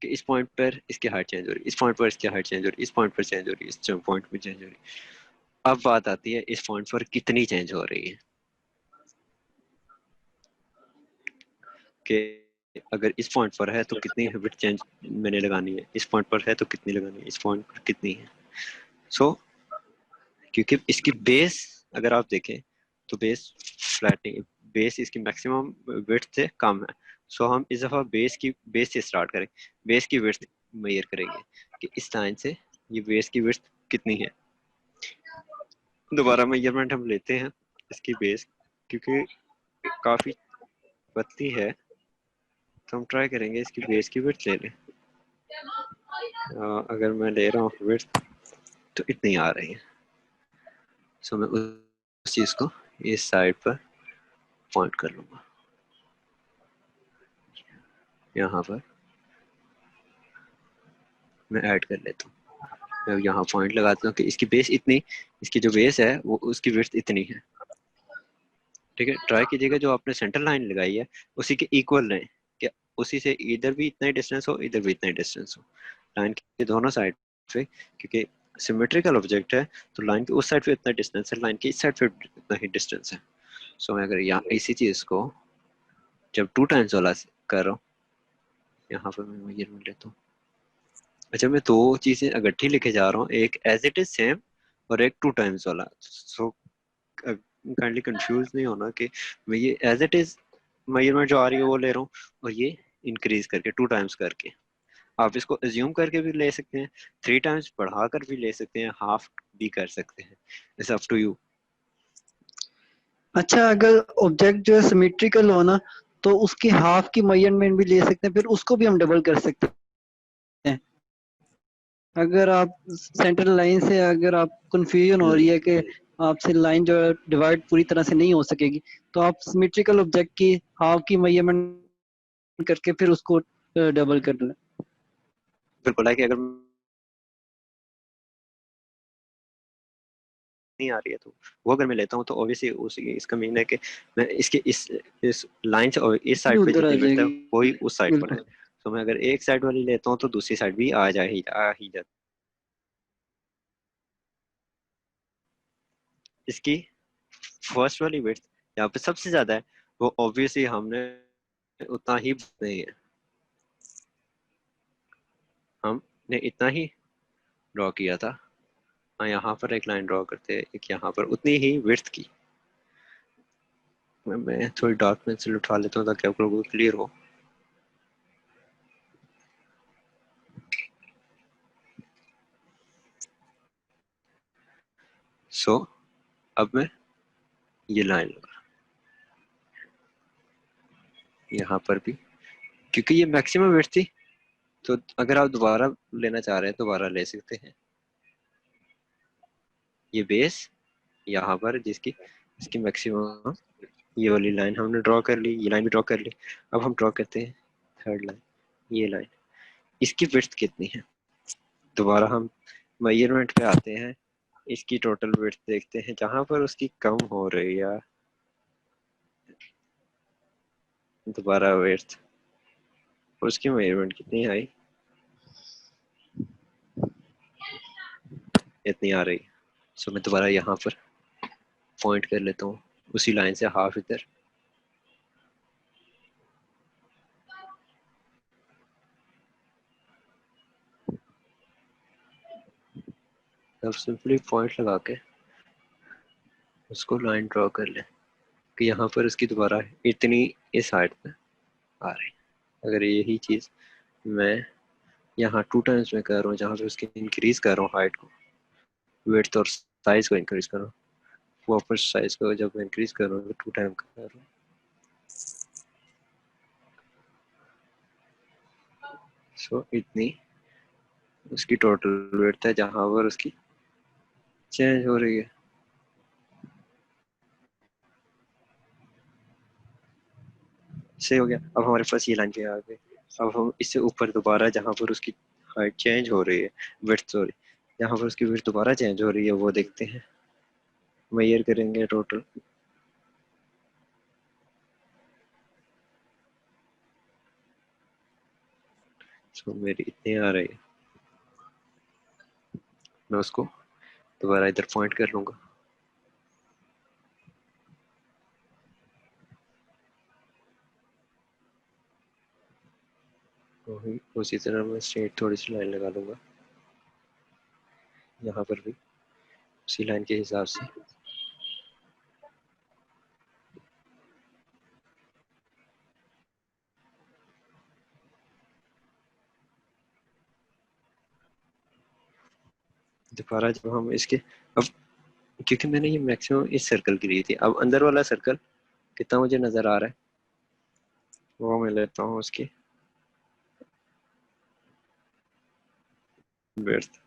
कि इस पॉइंट पर इसकी हाइट चेंज हो रही है, इस पॉइंट पर इसकी हाइट चेंज हो रही है, इस पॉइंट पर चेंज हो रही है, इस पॉइंट पर चेंज हो रही है। अब बात आती है इस पॉइंट पर कितनी चेंज हो रही है, कि अगर इस पॉइंट पर है तो कितनी विड्थ चेंज मैंने लगानी है, इस पॉइंट पर है तो कितनी लगानी है, इस पॉइंट पर कितनी है। सो क्योंकि इसकी बेस अगर आप देखें तो बेस फ्लैट नहीं, बेस इसकी मैक्सिमम विड्थ से कम है। सो हम इस दफा बेस से स्टार्ट करें, बेस की विड्थ मेजर करेंगे कि इस लाइन से ये बेस की विड्थ कितनी है। दोबारा मेजरमेंट हम लेते हैं इसकी बेस, क्योंकि काफी पतली है तो हम ट्राई करेंगे इसकी बेस की विड्थ ले लें। अगर मैं ले रहा हूँ विड्थ तो इतनी आ रही है। सो मैं उस चीज को इस साइड पर पॉइंट कर लूंगा, यहाँ पर मैं ऐड कर लेता हूँ। मैं यहाँ पॉइंट लगाता हूँ कि इसकी बेस इतनी, इसकी जो बेस है वो उसकी विड्थ इतनी है। ठीक है, ट्राई कीजिएगा जो आपने सेंटर लाइन लगाई है उसी के इक्वल लें, कि उसी से इधर भी इतना ही डिस्टेंस हो, इधर भी इतना ही डिस्टेंस हो लाइन के दोनों साइड पे, क्योंकि सिमेट्रिकल ऑब्जेक्ट है तो लाइन के उस साइड पे इतना डिस्टेंस है, लाइन की इस साइड पे इतना ही डिस्टेंस है। सो मैं अगर यहाँ इसी चीज को जब 2 टाइम्स वाला कर रहा हूँ, यहाँ पर मैं मेजरमेंट लेता हूँ। अच्छा, मैं दो चीजें इकट्ठी लिखे जा रहा हूँ, एक एज इट इज सेम और एक 2 टाइम्स वाला। सो काइंडली कंफ्यूज नहीं होना कि मैं ये एज इट इज मेजरमेंट जो आ रही है वो ले रहा हूँ और ये इंक्रीज करके 2 टाइम्स करके। आप इसको एज्यूम करके भी ले सकते हैं, 3 टाइम्स बढ़ा कर भी ले सकते हैं, हाफ भी कर सकते हैं, इट्स अप टू यू। अच्छा, अगर ऑब्जेक्ट जो है सिमेट्रिकल हो ना, तो उसकी हाफ की मेजरमेंट भी ले सकते हैं, फिर उसको भी हम डबल कर सकते हैं। अगर आप सेंटर लाइन से अगर आप कंफ्यूजन हो रही है कि आपसे लाइन जो है डिवाइड पूरी तरह से नहीं हो सकेगी, तो आप सिमेट्रिकल ऑब्जेक्ट की हाफ की मेजरमेंट करके फिर उसको डबल कर लें। बिल्कुल है कि अगर नहीं आ रही है तो वो अगर मैं लेता हूँ तो ऑब्वियसली उस इसका मीन है कि मैं इसके इस लाइन से और इस ये साइड पे उधर आ जितनी विड्थ है जाएगी। वही उस साइड पर है। बिल्कुल। तो मैं अगर एक साइड वाली लेता हूँ तो दूसरी साइड भी आ ही जाती। इसकी फर्स्ट वाली विड्थ यहाँ पे सबसे ज्यादा है, वो ऑब्वियसली हमने उतना ही नहीं है, हमने इतना ही ड्रॉ किया था। हाँ, यहाँ पर एक लाइन ड्रॉ करते हैं, एक यहाँ पर उतनी ही विड्थ की। मैं थोड़ी डार्क पेंसिल उठा लेता हूँ ताकि आप लोगों को क्लियर हो। सो अब मैं ये लाइन लगा यहाँ पर भी, क्योंकि ये मैक्सिमम विड्थ थी, तो अगर आप दोबारा लेना चाह रहे हैं दोबारा ले सकते हैं। ये बेस यहाँ पर जिसकी इसकी मैक्सिमम ये वाली लाइन हमने ड्रॉ कर ली, ये लाइन भी ड्रॉ कर ली। अब हम ड्रॉ करते हैं थर्ड लाइन, ये लाइन, इसकी विड्थ कितनी है। दोबारा हम मेजरमेंट पे आते हैं, इसकी टोटल विड्थ देखते हैं, जहां पर उसकी कम हो रही है दोबारा विड्थ, उसकी मेजरमेंट कितनी आई, इतनी आ रही। सो मैं दोबारा यहाँ पर पॉइंट कर लेता हूँ उसी लाइन से हाफ इधर। अब सिंपली पॉइंट लगा के उसको लाइन ड्रॉ कर ले कि यहाँ पर उसकी दोबारा इतनी इस हाइट पे आ रही। अगर यही चीज़ मैं यहाँ 2 टाइम्स में कर रहा हूँ, जहाँ पे उसकी इंक्रीज कर रहा हूँ हाइट को, विड्थ और साइज को इंक्रीज कर रहा हूँ, वापस साइज को जब इंक्रीज कर रहा हूँ 2 टाइम कर रहा हूँ। सो इतनी उसकी टोटल विड्थ है जहाँ पर उसकी चेंज हो रही है। सही हो गया। अब हमारे पास ये लाइन पे आ गई। अब हम इससे ऊपर दोबारा जहाँ पर उसकी हाइट चेंज हो रही है, विड्थ सॉरी, जहाँ पर उसकी विड्थ दोबारा चेंज हो रही है वो देखते हैं, मेजर करेंगे टोटल। सो मेरी इतनी आ रही है, मैं उसको दोबारा इधर पॉइंट कर लूँगा। वही उसी तरह मैं स्ट्रेट थोड़ी सी लाइन लगा लूँगा यहाँ पर भी, उसी लाइन के हिसाब से। दोबारा जब हम इसके, अब क्योंकि मैंने ये मैक्सिमम इस सर्कल की ली थी, अब अंदर वाला सर्कल कितना मुझे नज़र आ रहा है वो मैं लेता हूँ उसकी विड्थ।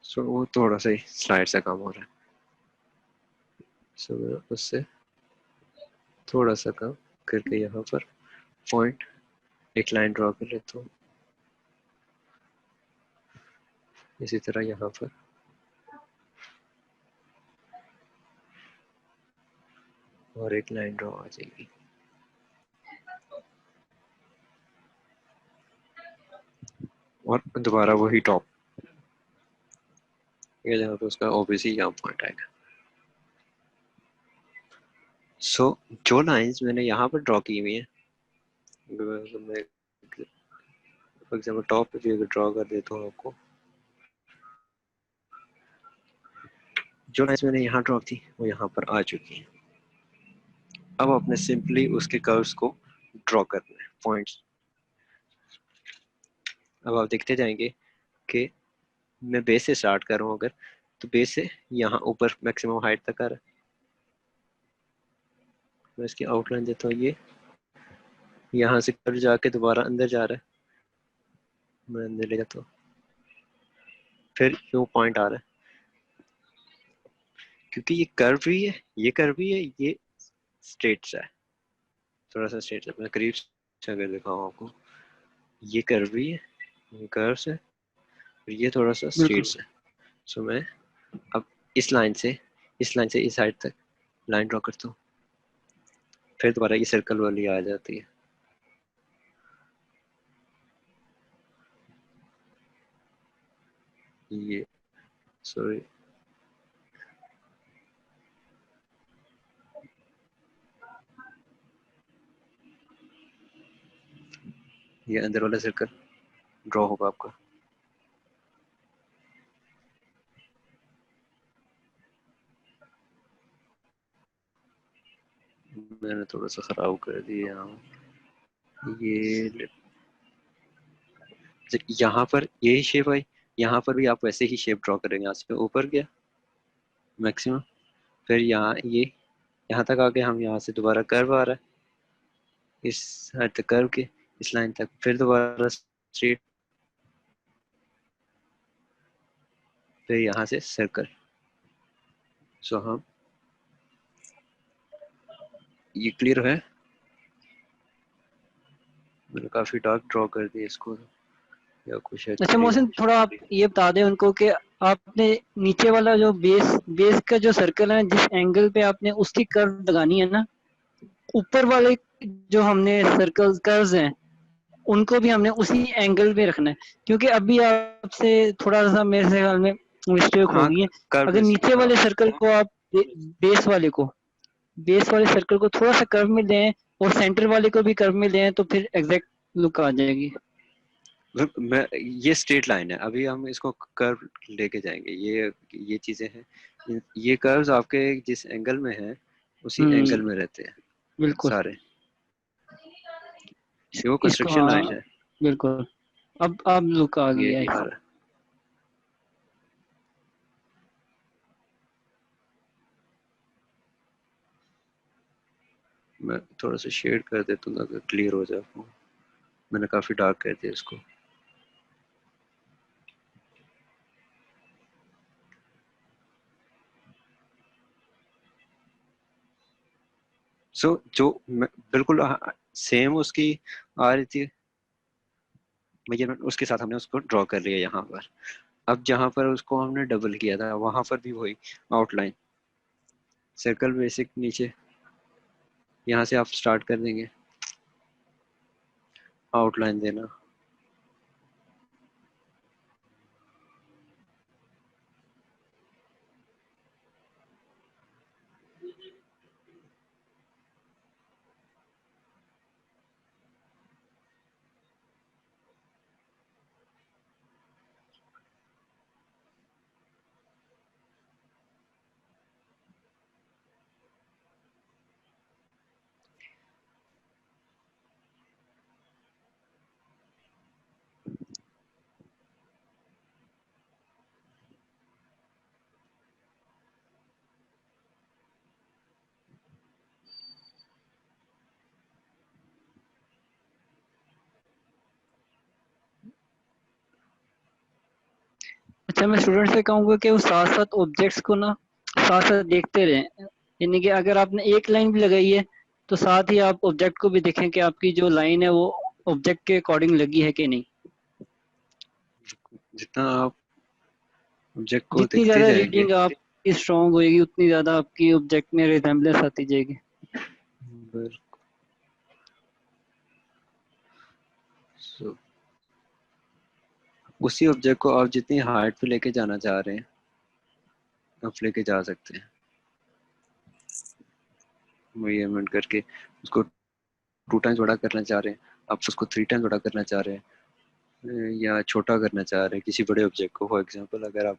सो वो थोड़ा सा ही स्लाइड सा काम हो रहा है, सो मैं उससे थोड़ा सा कम करके यहाँ पर पॉइंट एक लाइन ड्रॉ कर लेता हूँ। इसी तरह यहाँ पर और एक लाइन ड्रॉ आ जाएगी। और दोबारा वही टॉप, ये जहाँ पे उसका ओबीसी यहाँ पॉइंट आएगा। सो जो लाइंस मैंने यहाँ पर ड्रॉ की हुई है, मैं फॉर एग्जाम्पल टॉप पे भी अगर ड्रॉ कर देता हूँ आपको, जो लाइंस मैंने यहाँ ड्रॉ की वो यहाँ पर आ चुकी है। अब आपने सिंपली उसके कर्व्स को ड्रॉ करना है, पॉइंट्स। अब आप देखते जाएंगे कि मैं बेस से स्टार्ट कर रहा हूँ अगर, तो बेस से यहाँ ऊपर मैक्सिमम हाइट तक आ रहा है। मैं इसकी आउटलाइन देता हूँ, ये यहाँ से कर्व जाके दोबारा अंदर जा रहा है, मैं अंदर ले जाता हूँ, फिर यूँ पॉइंट आ रहा है। क्योंकि ये कर्व भी है, ये कर्व भी है, ये स्ट्रेट सा है, थोड़ा सा स्ट्रेट है। मैं करीब से अगर दिखाऊँ आपको, ये कर्व भी है, ये कर्व है, और ये थोड़ा सा बिल्कुल। स्ट्रेट है। सो मैं अब इस लाइन से इस साइड तक लाइन ड्रॉ करता हूँ, फिर दोबारा ये सर्कल वाली आ जाती है। ये सॉरी, ये अंदर वाला सर्कल ड्रॉ होगा आपका। मैंने थोड़ा सा खराब कर दिया ये, यहाँ पर यही शेप आई, यहाँ पर भी आप वैसे ही शेप ड्रॉ करेंगे। यहाँ से ऊपर गया मैक्सिमम, फिर यहाँ ये यहाँ तक आके हम यहाँ से दोबारा कर्व आ रहा है, इस हद तक कर्व के इस लाइन तक, फिर दोबारा स्ट्रेट, फिर यहाँ से सर्कल। सो हम ये क्लियर है, मैंने काफी डार्क ड्रॉ कर दिया इसको, या कुछ है अच्छा क्लियर। मोहसिन, थोड़ा आप ये बता दें उनको कि आपने नीचे वाला जो बेस का जो सर्कल है, जिस एंगल पे आपने उसकी कर्व लगानी है ना, ऊपर वाले जो हमने सर्कल कर्व्स हैं उनको भी हमने उसी एंगल पे रखना है। क्योंकि अभी आपसे थोड़ा सा मेरे ख्याल में मिस्टेक हो हाँ गई है। कर्व, अगर नीचे हाँ वाले सर्कल को आप बेस वाले को बेस वाले सर्कल को थोड़ा सा कर्व में दें और सेंटर वाले को भी कर्व में दें तो फिर एग्जैक्ट लुक आ जाएगी। मैं ये स्ट्रेट लाइन है, अभी हम इसको कर्व लेके जाएंगे। ये चीजें हैं, ये कर्व्स आपके जिस एंगल में है उसी एंगल में रहते हैं बिल्कुल। सारे। ये वो इसको कंस्ट्रक्शन लाइन हाँ, है, बिल्कुल। अब लुक आ ये गया आ है। रहा है। मैं थोड़ा सा शेड कर देता हूँ ताकि क्लियर हो जाए आपको। मैंने काफी डार्क कर दिया इसको। जो बिल्कुल सेम उसकी आ रही थी मेजरमेंट, उसके साथ हमने उसको ड्रॉ कर लिया यहाँ पर। अब जहाँ पर उसको हमने डबल किया था वहां पर भी वही आउटलाइन, सर्कल बेसिक नीचे यहाँ से आप स्टार्ट कर देंगे, आउटलाइन देना। अच्छा, मैं स्टूडेंट से कहूँगा कि वो साथ साथ ऑब्जेक्ट्स को ना साथ साथ देखते रहें, यानी कि अगर आपने एक लाइन भी लगाई है तो साथ ही आप ऑब्जेक्ट को भी देखें कि आपकी जो लाइन है वो ऑब्जेक्ट के अकॉर्डिंग लगी है कि नहीं। जितना आप ऑब्जेक्ट को जितनी देखते ज्यादा जाएंगे, रीडिंग आपकी स्ट्रांग होएगी उतनी ज्यादा आपकी ऑब्जेक्ट में रिजेम्बलेंस आती जाएगी। बिल्कुल। So, उसी ऑब्जेक्ट को आप जितनी हाइट पे लेके जाना चाह रहे हैं आप लेके जा सकते हैं, मेजरमेंट करके। उसको 2 टाइम्स बड़ा करना चाह रहे हैं आप, उसको 3 टाइम्स बड़ा करना चाह रहे हैं, या छोटा करना चाह रहे हैं किसी बड़े ऑब्जेक्ट को। फॉर एग्जांपल अगर आप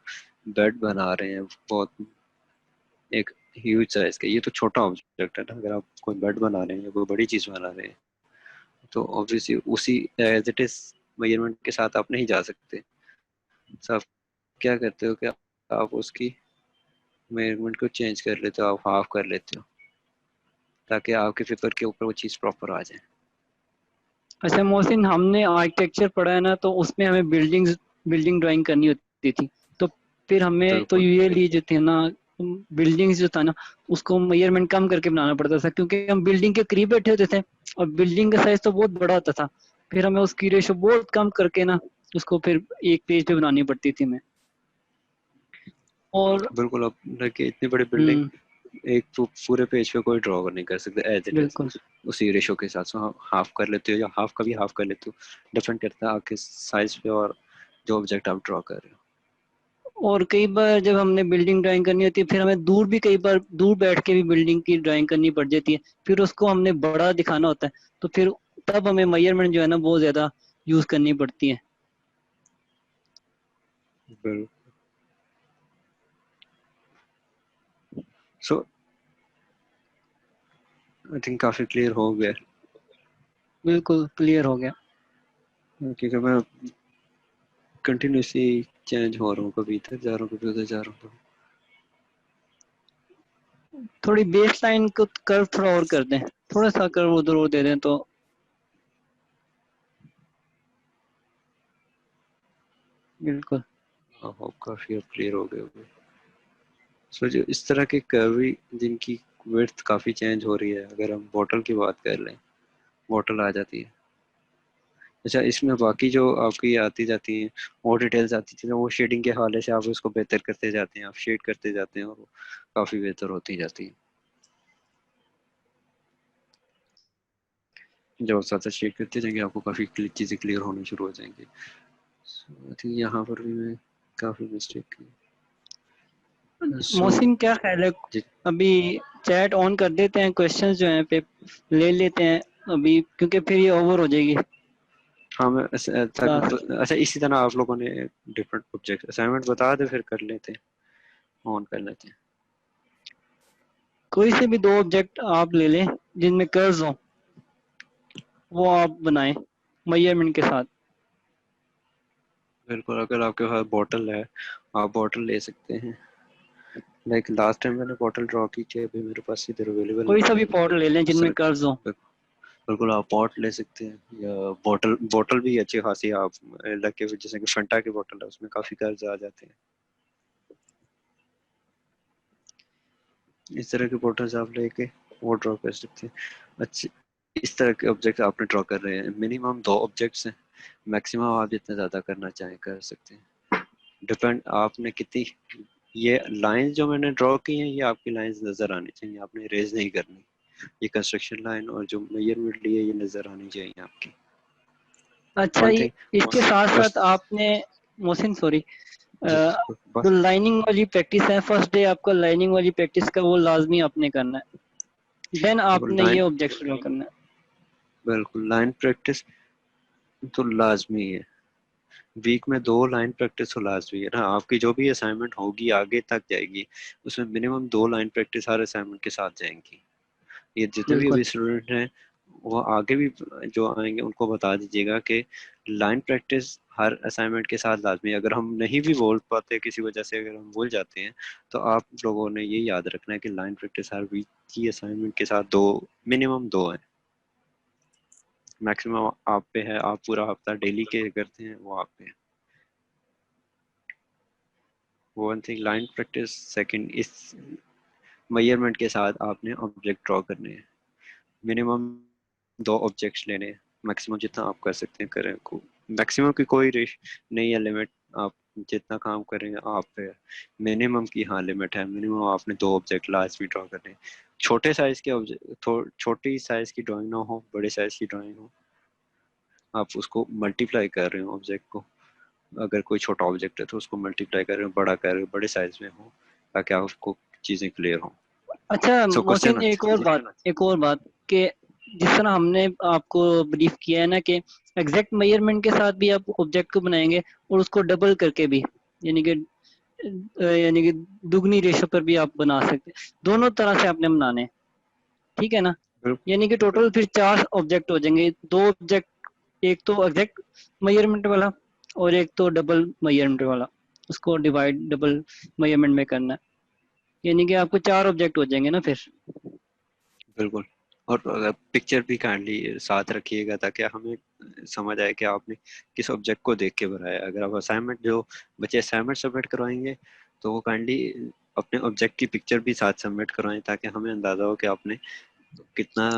बेड बना रहे हैं बहुत एक ह्यूज साइज का, ये तो छोटा ऑब्जेक्ट है ना। अगर आप कोई बेड बना रहे हैं या कोई बड़ी चीज बना रहे हैं तो ऑब्वियसली उसी एज इट इज मेजरमेंट के साथ आप नहीं जा सकते। तो आप क्या करते हो कि आप उसकी मेजरमेंट को चेंज कर लेते हो, आप हाफ कर लेते हो, ताकि आपके पेपर के ऊपर वो चीज़ प्रॉपर आ जाए। अच्छा मोहसिन, हमने आर्किटेक्चर पढ़ा है ना, तो उसमें हमें बिल्डिंग ड्राइंग करनी होती थी। तो फिर हमें तो बिल्कुल ये जो थे ना, बिल्डिंग्स जो था ना, उसको मेजरमेंट कम करके बनाना पड़ता था क्योंकि हम बिल्डिंग के करीब बैठे होते थे और बिल्डिंग का साइज तो बहुत बड़ा होता था। फिर हमें उसकी रेशो बहुत कम करके ना उसको फिर एक पेज पे बनानी पड़ती थी मैं। और बिल्कुल। अब देखिए इतनी बड़ी बिल्डिंग हम्म, एक पूरे पेज पे कोई ड्रॉ नहीं कर सकते एज इट इज बिल्कुल। उसी रेशो के साथ। सो हाफ कर लेते हो या हाफ का भी हाफ कर लेते हो, डिपेंड करता है आपके साइज पे और जो ऑब्जेक्ट आप ड्रॉ कर रहे हो। और कई बार जब हमने बिल्डिंग ड्राइंग करनी होती है, फिर हमें दूर भी कई बार दूर बैठ के भी बिल्डिंग की ड्राइंग करनी पड़ जाती है। फिर उसको हमने बड़ा दिखाना होता है, तो फिर तब हमें मेजरमेंट जो है ना बहुत ज्यादा यूज करनी पड़ती है। बिल्कुल। सो आई थिंक काफी क्लियर हो गया, बिल्कुल क्लियर हो गया। क्योंकि मैं कंटिन्यूसली चेंज हो रहा हूँ, कभी इधर जा रहा हूँ कभी उधर जा रहा हूँ। थोड़ी बेस लाइन को कर्व थोड़ा और कर दें, थोड़ा सा कर्व उधर और दे दें तो बिल्कुल। तो काफी अब क्लियर हो गया होगा। सो जो इस तरह के कर्वी जिनकी विड्थ काफी चेंज हो रही है, अगर हम बॉटल की बात कर लें, बॉटल आ जाती है। अच्छा, इसमें बाकी जो आपकी आती जाती हैं और डिटेल्स आती थी, वो शेडिंग के हवाले से आप उसको बेहतर करते जाते हैं, आप शेड करते जाते हैं और वो काफ़ी बेहतर होती जाती है। जब आप साथ शेड करते जाएंगे आपको काफ़ी चीज़ें क्लियर होनी शुरू हो जाएंगी। आई थिंक यहाँ पर भी मैं काफ़ी मिस्टेक की। सो मोहसिन क्या ख्याल है, अभी चैट ऑन कर देते हैं, क्वेश्चंस जो हैं पे ले लेते हैं अभी, क्योंकि फिर ये ओवर हो जाएगी हाँ मैं क्लास। अच्छा, इसी तरह आप लोगों ने डिफरेंट ऑब्जेक्ट असाइनमेंट बता दे, फिर कर लेते हैं, ऑन कर लेते हैं। कोई से भी 2 ऑब्जेक्ट आप ले लें जिनमें कर्व्स हो, वो आप बनाएं मेजरमेंट के साथ। बिल्कुल, अगर आपके पास बॉटल है आप बॉटल ले सकते हैं। लाइक लास्ट टाइम मैंने बॉटल ड्रॉ की थी, अभी मेरे पास इधर अवेलेबल कोई नहीं सा है। भी पॉट ले लें उस जिनमें तरह कर्व्स हो। बिल्कुल आप पॉट ले सकते हैं, या बॉटल बॉटल भी अच्छी खासी आप लग के, जैसे कि फंटा की बॉटल है उसमें काफी कर्ज आ जाते हैं। इस तरह की बॉटल्स आप लेके वो ड्रॉ कर सकते हैं। अच्छे इस तरह के ऑब्जेक्ट आपने ड्रॉ कर रहे हैं, मिनिमम 2 ऑब्जेक्ट्स हैं, मैक्सिमम आप जितना ज्यादा करना चाहें कर सकते हैं। डिपेंड आपने कितनी, ये लाइंस जो मैंने ड्रॉ की हैं ये आपकी लाइंस नजर आनी चाहिए, आपने इरेज नहीं करनी। ये कंस्ट्रक्शन लाइन और जो मेजरमेंट ली है ये नजर आनी चाहिए आपकी। अच्छा, वन ये थिंग इसके साथ साथ आपने मोहसिन सॉरी जी जो बस लाइनिंग वाली प्रैक्टिस है, फर्स्ट डे आपका लाइनिंग वाली प्रैक्टिस का वो लाजमी आपने करना है, देन देखो आपने ये लाइन, ऑब्जेक्ट ड्रॉ करना है। बिल्कुल लाइन प्रैक्टिस तो लाजमी है। वीक में 2 लाइन प्रैक्टिस तो लाजमी है ना। आपकी जो भी असाइनमेंट होगी आगे तक जाएगी, उसमें मिनिमम 2 लाइन प्रैक्टिस हर असाइनमेंट के साथ जाएंगी। ये जितने भी बिल्कुल अभी स्टूडेंट हैं वो आगे भी जो आएंगे उनको बता दीजिएगा कि लाइन प्रैक्टिस हर असाइनमेंट के साथ लाजमी है। अगर हम नहीं भी बोल पाते किसी वजह से, अगर हम भूल जाते हैं, तो आप लोगों ने ये याद रखना है कि लाइन प्रैक्टिस हर वीक की असाइनमेंट के साथ मिनिमम 2 है। मैक्सिमम आप पे है, आप पूरा हफ्ता डेली के करते हैं वो आप पे है। One thing line practice, second इस मेजरमेंट के साथ आपने ऑब्जेक्ट ड्रॉ करने हैं। मिनिमम 2 ऑब्जेक्ट्स लेने हैं, मैक्सिमम जितना आप कर सकते हैं करें। मैक्सिमम की कोई रेश नहीं है, लिमिट आप जितना काम करेंगे आप पे। मिनिमम की हाँ लिमिट है, मिनिमम आपने 2 ऑब्जेक्ट लाजमी ड्रॉ करने हैं। छोटे साइज के ऑब्जेक्ट, छोटी साइज की ड्राइंग ना हो, बड़े साइज की ड्राइंग हो, आप उसको मल्टीप्लाई कर रहे हो ऑब्जेक्ट को। अगर कोई छोटा ऑब्जेक्ट है तो उसको मल्टीप्लाई कर रहे हो, बड़ा कर रहे हो, बड़े साइज में हो, ताकि आपको चीजें क्लियर हो। अच्छा सो मोहसिन, क्वेश्चन जी एक और बात कि जिस तरह हमने आपको ब्रीफ किया है ना कि एग्जैक्ट मेजरमेंट के साथ भी आप ऑब्जेक्ट को बनाएंगे और उसको डबल करके भी, यानी कि दुगनी रेशो पर भी आप बना सकते हैं। दोनों तरह से आपने बनाने हैं, ठीक है ना। बिल्कुल यानी कि टोटल फिर 4 ऑब्जेक्ट हो जाएंगे। 2 ऑब्जेक्ट, एक तो एग्जैक्ट मेजरमेंट वाला और एक तो डबल मेजरमेंट वाला, उसको डिवाइड डबल मेजरमेंट में करना है। यानी कि आपको 4 ऑब्जेक्ट हो जाएंगे ना फिर। बिल्कुल। और पिक्चर भी काइंडली साथ रखिएगा ताकि हमें समझ आए कि आपने किस ऑब्जेक्ट को देख के बनाया। अगर आप असाइनमेंट, जो बच्चे असाइनमेंट सबमिट करवाएंगे, तो वो काइंडली अपने ऑब्जेक्ट की पिक्चर भी साथ सबमिट करवाएं, ताकि हमें अंदाजा हो कि आपने कितना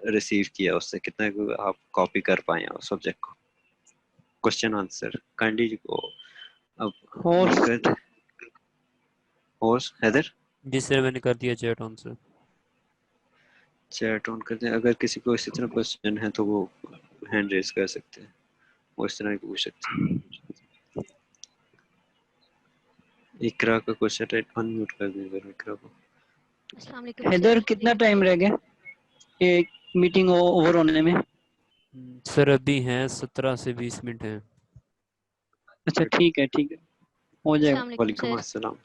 रिसीव किया, उससे कितना आप कॉपी कर पाए उस ऑब्जेक्ट को। क्वेश्चन आंसर काइंडली को अब और करते हैं। और हैदर जी सर, मैंने कर दिया chat on sir. Chat on करते हैं। अगर किसी को इसी तरह क्वेश्चन है तो वो हैंड रेज कर सकते हैं, वो इस तरह ही पूछ सकते हैं। इकरा का क्वेश्चन है, अनम्यूट कर दें जरा इकरा को। अस्सलाम वालेकुम इधर सर। कितना टाइम रह गया एक मीटिंग ओवर होने में? सर अभी हैं 17 से 20 मिनट हैं। अच्छा ठीक है, ठीक है, हो जाएगा। अस्सलाम वालेकुम वालेकुम सर। अस्सलाम।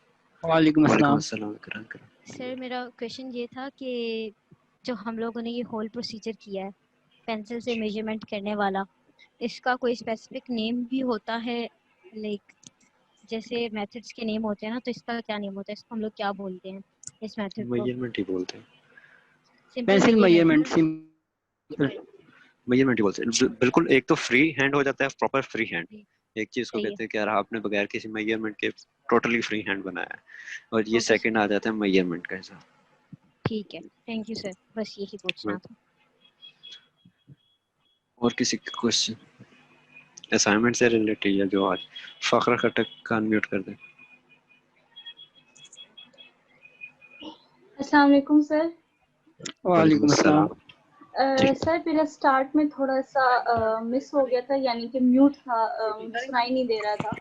वालेकुम वालेकुम अस्सलाम। अस्सलाम इकरा इकरा। सर मेरा क्वेश्चन ये था कि जो हम लोगों ने ये होल प्रोसीजर किया है पेंसिल से मेजरमेंट करने वाला, इसका कोई स्पेसिफिक नेम भी होता है? लाइक जैसे मेथड्स के नेम होते हैं ना, तो इसका क्या नेम होता है? इसको हम लोग क्या बोलते हैं इस मेथड को? मेजरमेंट ही बोलते हैं। Simple pencil measurement. Measurement simple. Measurement ही बोलते हैं। बिल्कुल, एक तो फ्री हैंड हो जाता है, प्रॉपर फ्री हैंड। एक चीज को सही है, कहते हैं कि यार आपने बगैर किसी मेजरमेंट के टोटली फ्री हैंड बनाया है, और ये ओके सर, सेकंड आ जाता है मेजरमेंट का हिसाब। ठीक है, थैंक यू सर, बस यही पूछना था। और किसी का क्वेश्चन असाइनमेंट से रिलेटेड या जो आज फखरा खटक का अनम्यूट कर दे। अस्सलाम वालेकुम सर। वालेकुम वालेकुम अस्सलाम। अस्सलाम जी। सर मेरा स्टार्ट में थोड़ा सा मिस हो गया था, यानी कि म्यूट था, सुनाई नहीं दे रहा था।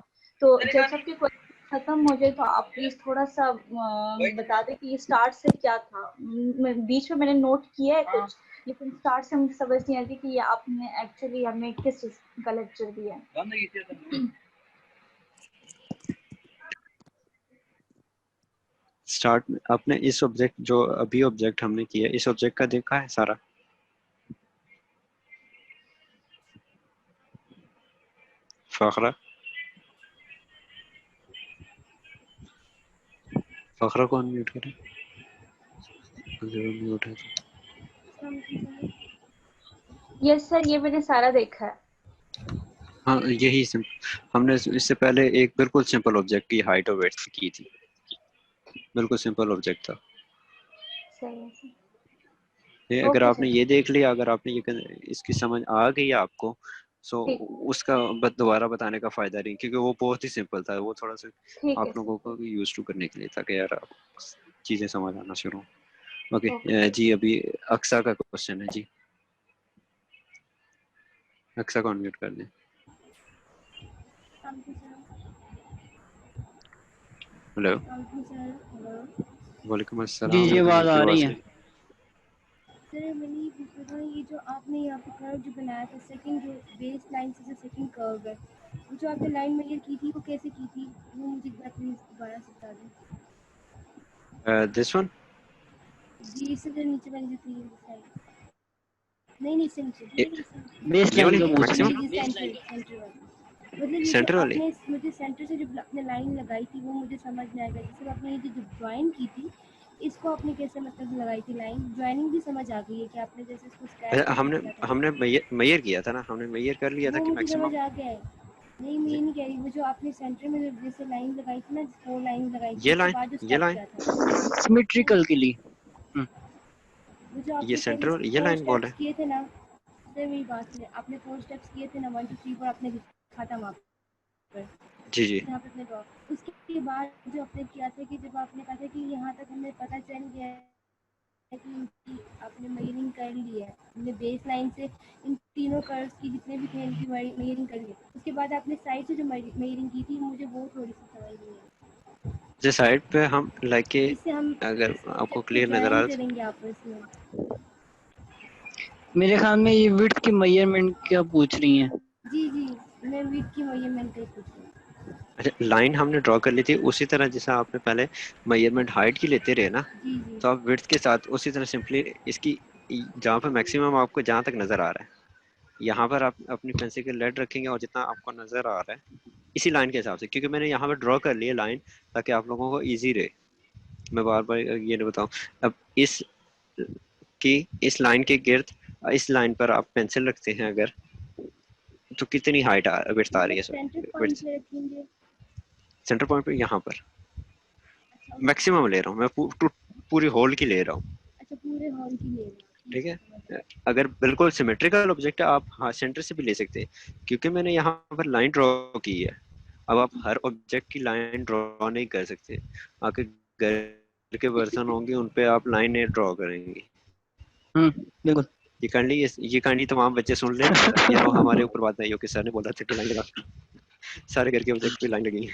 तो जब सबके क्वेश्चन खत्म हो जाए तो आप प्लीज थोड़ा सा बता दें कि ये स्टार्ट से क्या था। बीच में मैंने नोट किया है कुछ, लेकिन स्टार्ट से मुझे समझ नहीं आती कि ये आपने एक्चुअली हमें किस चीज का लेक्चर दिया है। स्टार्ट में आपने इस ऑब्जेक्ट, जो अभी ऑब्जेक्ट हमने किया, इस ऑब्जेक्ट का देखा है सारा? फखरा, फखरा को अनम्यूट करें जरूर म्यूट है तो। यस सर, ये मैंने सारा देखा है। हाँ यही हमने इससे पहले एक बिल्कुल सिंपल ऑब्जेक्ट की हाइट और वेट की थी। बिल्कुल सिंपल ऑब्जेक्ट था सही है सर। ये। अगर ओके आपने सर, ये देख लिया, अगर आपने ये इसकी समझ आ गई आपको, सो ठीक उसका दोबारा बताने का फायदा नहीं, क्योंकि वो बहुत ही सिंपल था। वो थोड़ा सा ठीक है आप सर। लोगों को यूज टू करने के लिए था कि यार आप चीजें समझ आना शुरू हो। ओके ओके जी, अभी अक्सा का क्वेश्चन है जी। अक्सा को अनम्यूट कर दें। हेलो, वालेकुम जी अस्सलाम, जी लेकिन आवाज आपकी आ रही आवाज़ है। नहीं। सर मैंने ये पूछा था, ये जो आपने यहाँ पे कर्व जो बनाया था, सेकंड जो बेस लाइन से जो सेकंड कर्व है, वो जो आपने लाइन मेजर की थी वो कैसे की थी, वो मुझे एक बार प्लीज दोबारा से बता दें। दिस वन, जी इससे जो नीचे वाली जो थी साइड, नहीं इससे नीचे, बेस ये लाइन वाली का पूछ रही जी मैक्सिमम हैं। जी सेंटर सेंटर वाली। मतलब ये जो सेंटर वाली। आपने मुझे सेंटर से जो आपने लाइन लगाई थी वो मुझे समझ में आएगा। जैसे आपने ये जो ड्राइंग की थी, इसको आपने कैसे मतलब लगाई थी लाइन, ज्वाइनिंग भी समझ आ गई है कि आपने जैसे इसको स्क्रैच अच्छा, करके हमने किया था, हमने मैयर किया था ना, हमने मैयर कर लिया था वो कि मुझे समझ मैक्सिमम। आ गया है। नहीं मैं जी, ये नहीं कह रही, वो जो आपने सेंटर में जो जैसे लाइन लगाई थी ना, 4 लाइन लगाई थी, ये उसके लाइन, बाद जो ये स्टेप लाइन, किया था, सिमेट्रिकल के लिए। हम्म, वो जो ये आपने सेंटर पहले वाली, ये 4 लाइन बोल स्टेप्स रहे किए थे ना, सर मेरी बात सुनिए, आपने 4 स्टेप्स किए थे ना, 1 2 3 4 आपने लिखा था वहाँ पर, हैं। जी जी, जहाँ पे अपने ड्रॉ, उसके बाद जो आपने किया था कि जब आपने कहा था कि यहाँ तक हमें पता चल गया है कि इनकी आपने मेजरिंग कर ली है, हमने बेस लाइन से इन तीनों कर्व्स की जितने भी थे इनकी मेजरिंग कर ली, उसके बाद आपने साइड से जो मेजरिंग की थी मुझे वो थोड़ी सी समझ नहीं है। जिस साइड पे हम लाइक के, इससे हम अगर आपको जब क्लियर नजर आ ज्वाइन रहा करेंगे आपस में। मेरे ख्याल में ये विड्थ की मेजरमेंट क्या पूछ रही हैं। जी जी मैं विड्थ की मेजरमेंट का ही पूछ रही हूँ। अच्छा, लाइन हमने ड्रॉ कर ली थी उसी तरह जैसा आपने पहले मेजरमेंट हाइट की लेते रहे ना, जी जी तो आप विड्थ के साथ उसी तरह सिंपली इसकी, जहाँ पे मैक्सिमम आपको जहाँ तक नजर आ रहा है, यहाँ पर आप अपनी पेंसिल के लेड रखेंगे और जितना आपको नजर आ रहा है इसी लाइन के हिसाब से, क्योंकि मैंने यहाँ पर ड्रॉ कर लिया लाइन ताकि आप लोगों को इजी रहे। मैं बार बार ये नहीं बताऊँ। अब इस लाइन के गिर्द, इस लाइन पर आप पेंसिल रखते हैं अगर, तो कितनी हाइट विड्थ आ रही मतलब है, सेंटर सॉरी पॉइंट विड्थ, पे रखेंगे। सेंटर पॉइंट पे यहाँ पर अच्छा मैक्सिमम ले रहा हूँ मैं, पूरी होल की ले रहा हूँ। अच्छा पूरे हॉल की ले रहे हैं, ठीक ठीक है समझ है, गई। अगर बिल्कुल सिमेट्रिकल ऑब्जेक्ट है आप हाँ सेंटर से भी ले सकते हैं, क्योंकि मैंने यहाँ पर लाइन ड्रॉ की है। अब आप हर ऑब्जेक्ट की लाइन ड्रॉ नहीं कर सकते, आपके घर के बर्तन होंगे उन पे आप लाइन ड्रॉ करेंगे। बिल्कुल। ये काइंडली तमाम बच्चे सुन लें, ये नो हमारे ऊपर बात नहीं हो कि सर ने बोला था कि लाइन लगा, सारे घर के ऑब्जेक्ट पे लाइन लगी है।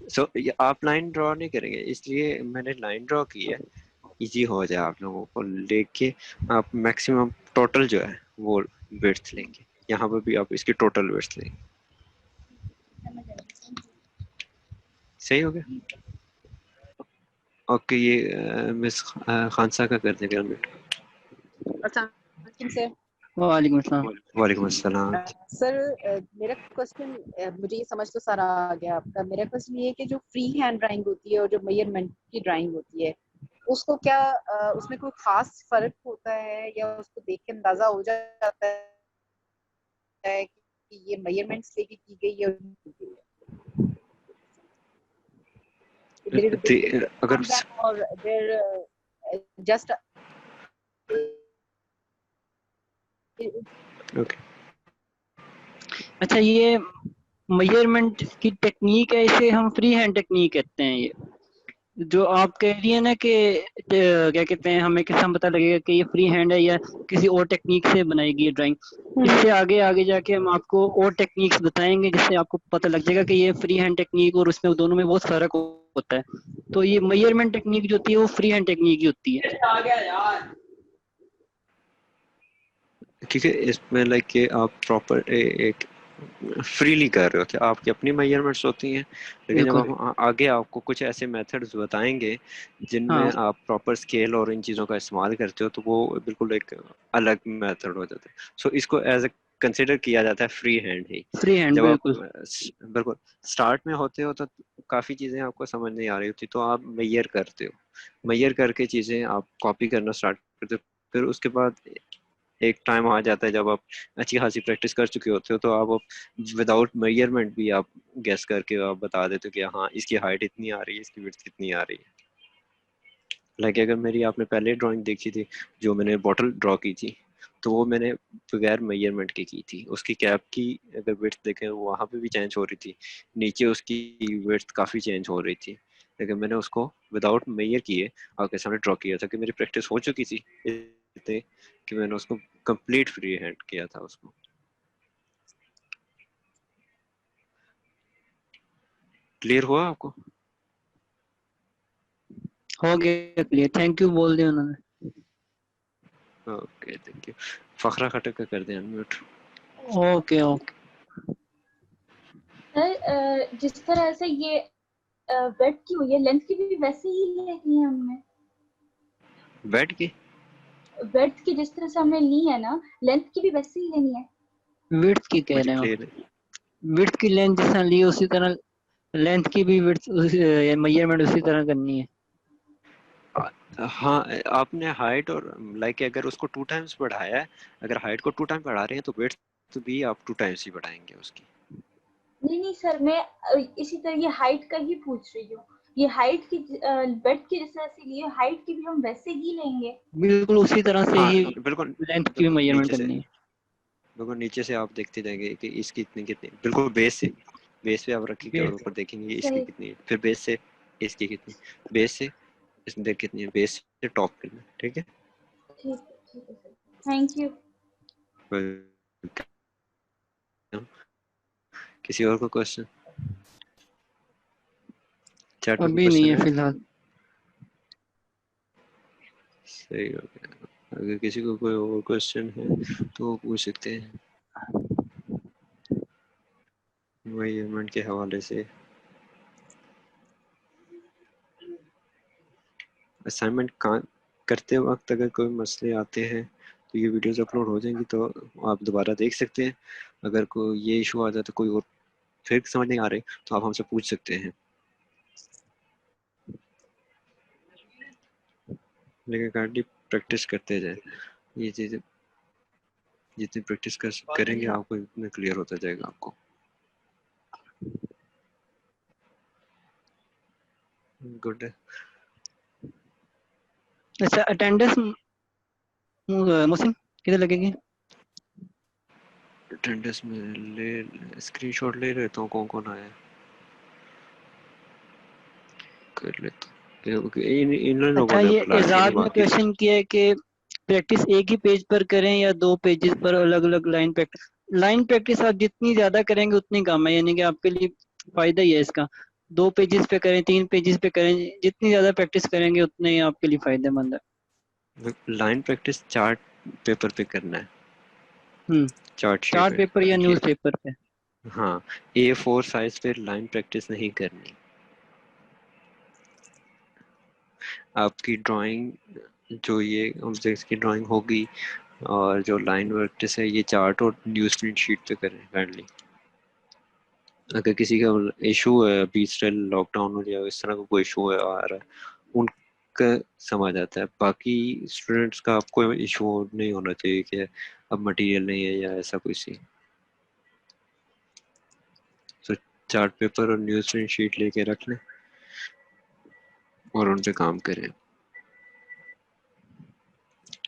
सो ये आप लाइन ड्रॉ नहीं करेंगे, इसलिए मैंने लाइन ड्रॉ की है, इजी हो जाए आप लोगों को, लेके आप मैक्सिमम टोटल जो है वो विड्थ लेंगे, यहाँ पर भी आप इसकी टोटल विड्थ लेंगे। समझ आ गई, थैंक सही हो गया। यू। जी सर। ओके, ये मिस खानसा का कर देंगे अनम्यूट। अस्सलाम सर। वालेकुम अस्सलाम। वालेकुम अस्सलाम। सर मेरा क्वेश्चन, मुझे ये समझ तो सारा आ गया आपका। मेरा क्वेश्चन ये है कि जो फ्री हैंड ड्राइंग होती है और जो मेजरमेंट की ड्राइंग होती है, उसको क्या उसमें कोई खास फर्क होता है, या उसको देख के अंदाजा हो जाता है कि ये मेजरमेंट्स लेके की गई है और नहीं की गई है? There is a big difference अगर on them, or they're just okay, अच्छा, ये मेजरमेंट की टेक्निक है, इसे हम फ्री हैंड टेक्निक कहते हैं। ये जो आप कह रही है ना कि क्या कहते हैं, हमें कैसे हम पता लगेगा कि ये फ्री हैंड है या किसी और टेक्निक से बनाएगी ये ड्राइंग। इससे आगे आगे जाके हम आपको और टेक्निक्स बताएंगे जिससे आपको पता लग जाएगा कि ये फ्री हैंड टेक्निक और उसमें दोनों में बहुत फर्क होता है। तो ये मेजरमेंट टेक्निक जो होती है वो फ्री हैंड टेक्निक ही होती है। क्योंकि इसमें लाइक कि आप प्रॉपर एक फ्रीली कर रहे होते हैं, आपकी अपनी मेजरमेंट्स होती हैं, लेकिन जब बिल्कुल। हम आगे आपको कुछ ऐसे मेथड्स बताएंगे हाँ जिनमें आप प्रॉपर स्केल और इन चीज़ों का इस्तेमाल करते हो, तो वो बिल्कुल एक अलग मेथड हो जाता है। सो इसको एज ए कंसिडर किया जाता है फ्री हैंड ही। फ्री हैंड जब आप बिल्कुल। बिल्कुल स्टार्ट में होते हो तो काफ़ी चीज़ें आपको समझ नहीं आ रही होती, तो आप मेजर करते हो, मेजर करके चीज़ें आप कॉपी करना स्टार्ट करते हो। फिर उसके बाद एक टाइम आ जाता है जब आप अच्छी खासी प्रैक्टिस कर चुके होते हो, तो आप विदाउट मेजरमेंट भी आप गेस करके आप बता देते हो कि हाँ इसकी हाइट इतनी आ रही है, इसकी विड्थ कितनी आ रही है। लाइक अगर मेरी आपने पहले ड्राइंग देखी थी जो मैंने बॉटल ड्रॉ की थी, तो वो मैंने बगैर मेजरमेंट की थी। उसकी कैप की अगर विड्थ देखें वहाँ पे भी चेंज हो रही थी, नीचे उसकी विड्थ काफ़ी चेंज हो रही थी, लेकिन मैंने उसको विदाउट मेजर किए आपके सामने ड्रॉ किया था कि मेरी प्रैक्टिस हो चुकी थी, थे कि मैंने उसको कंप्लीट फ्री हैंड किया था उसको। क्लियर हुआ आपको? हो गया क्लियर, थैंक यू बोल दिया उन्होंने। Okay thank you. Fakhra Khattak का कर दें अनम्यूट। Okay okay. सर जिस तरह से ये वेट की हुई है, लेंथ की भी वैसे ही लेनी है हमने? बेड की वेट की जिस तरह से हमने ली है ना, लेंथ की भी वैसे ही लेनी है? विड्थ की कह मुझे रहे हो? क्लियर है। विड्थ की लेंथ जिस तरह ली उसी तरह लेंथ की भी विड्थ मेजरमेंट उसी तरह करनी है। हाँ आपने हाइट और लाइक अगर उसको 2 टाइम्स बढ़ाया है, अगर हाइट को 2 टाइम बढ़ा रहे हैं तो वेट तो भी आप 2 टाइम्स ही बढ़ाएंगे उसकी। नहीं सर, मैं इसी तरह ये हाइट का ही पूछ रही हूँ। ये हाइट की बेड की जिस तरह से लिए हाइट की भी हम वैसे ही लेंगे? बिल्कुल उसी तरह से हाँ ही बिल्कुल लेंथ की भी मेजरमेंट नीचे से, करनी है। बिल्कुल नीचे से आप देखते जाएंगे कि इसकी कितनी कितनी, बिल्कुल बेस पे आप रखेंगे और ऊपर देखेंगे इसकी सही। कितनी है, फिर बेस से इसकी कितनी, बेस से इसमें देख कितनी है, बेस से टॉप कितना, ठीक है। ठीक है सर, थैंक यू। किसी और को क्वेश्चन? चैट में कोई अभी नहीं क्वेश्चन है है? फिलहाल। सही हो गया। अगर किसी को कोई और क्वेश्चन है तो वो पूछ सकते हैं मेजरमेंट के हवाले से। असाइनमेंट करते वक्त अगर कोई मसले आते हैं तो ये वीडियोस अपलोड हो जाएंगी, तो आप दोबारा देख सकते हैं। अगर कोई ये इशू आ जाता, कोई और फिर समझ नहीं आ रहे, तो आप हमसे पूछ सकते हैं। लेकिन काइंडली प्रैक्टिस करते जाए, ये चीज़ें जितनी प्रैक्टिस करेंगे आपको इतना क्लियर होता जाएगा आपको। गुड है। अच्छा अटेंडेंस मोहसिन किधर लगेगी? अटेंडेंस में ले स्क्रीनशॉट ले लेता हूँ कौन कौन आया है, कर लेता हूँ। इन लोगों अच्छा ने ये बुला रखी है एजाज ने बाकी। क्वेश्चन किया है कि प्रैक्टिस एक ही पेज पर करें या 2 पेजेस पर अलग अलग लाइन प्रैक्टिस। लाइन प्रैक्टिस आप जितनी ज्यादा करेंगे उतनी कम है, यानी कि आपके लिए फायदा ही है इसका। 2 पेजेस पे करें 3 पेजेस पे करें, जितनी ज्यादा प्रैक्टिस करेंगे उतने ही आपके लिए फायदेमंद है। लाइन प्रैक्टिस चार्ट पेपर पे करना है, चार्ट शीट चार्ट पे पेपर या देखिए। न्यूज़ पेपर पे। हाँ A4 साइज पे लाइन प्रैक्टिस नहीं करनी। आपकी ड्राइंग जो ये ऑब्जेक्ट्स की ड्राइंग होगी और जो लाइन प्रैक्टिस है ये चार्ट और न्यूज़ प्रिंट शीट पे करें काइंडली। अगर किसी का इशू है अभी स्टिल लॉकडाउन या इस तरह का कोई इशू है आ रहा है, उनका समझ आता है। बाकी स्टूडेंट्स का आपको इशू नहीं होना चाहिए कि अब मटेरियल नहीं है या ऐसा कोई सी। तो चार्ट पेपर और न्यूज़ प्रिंट शीट लेके रख लें और उन पे काम करें।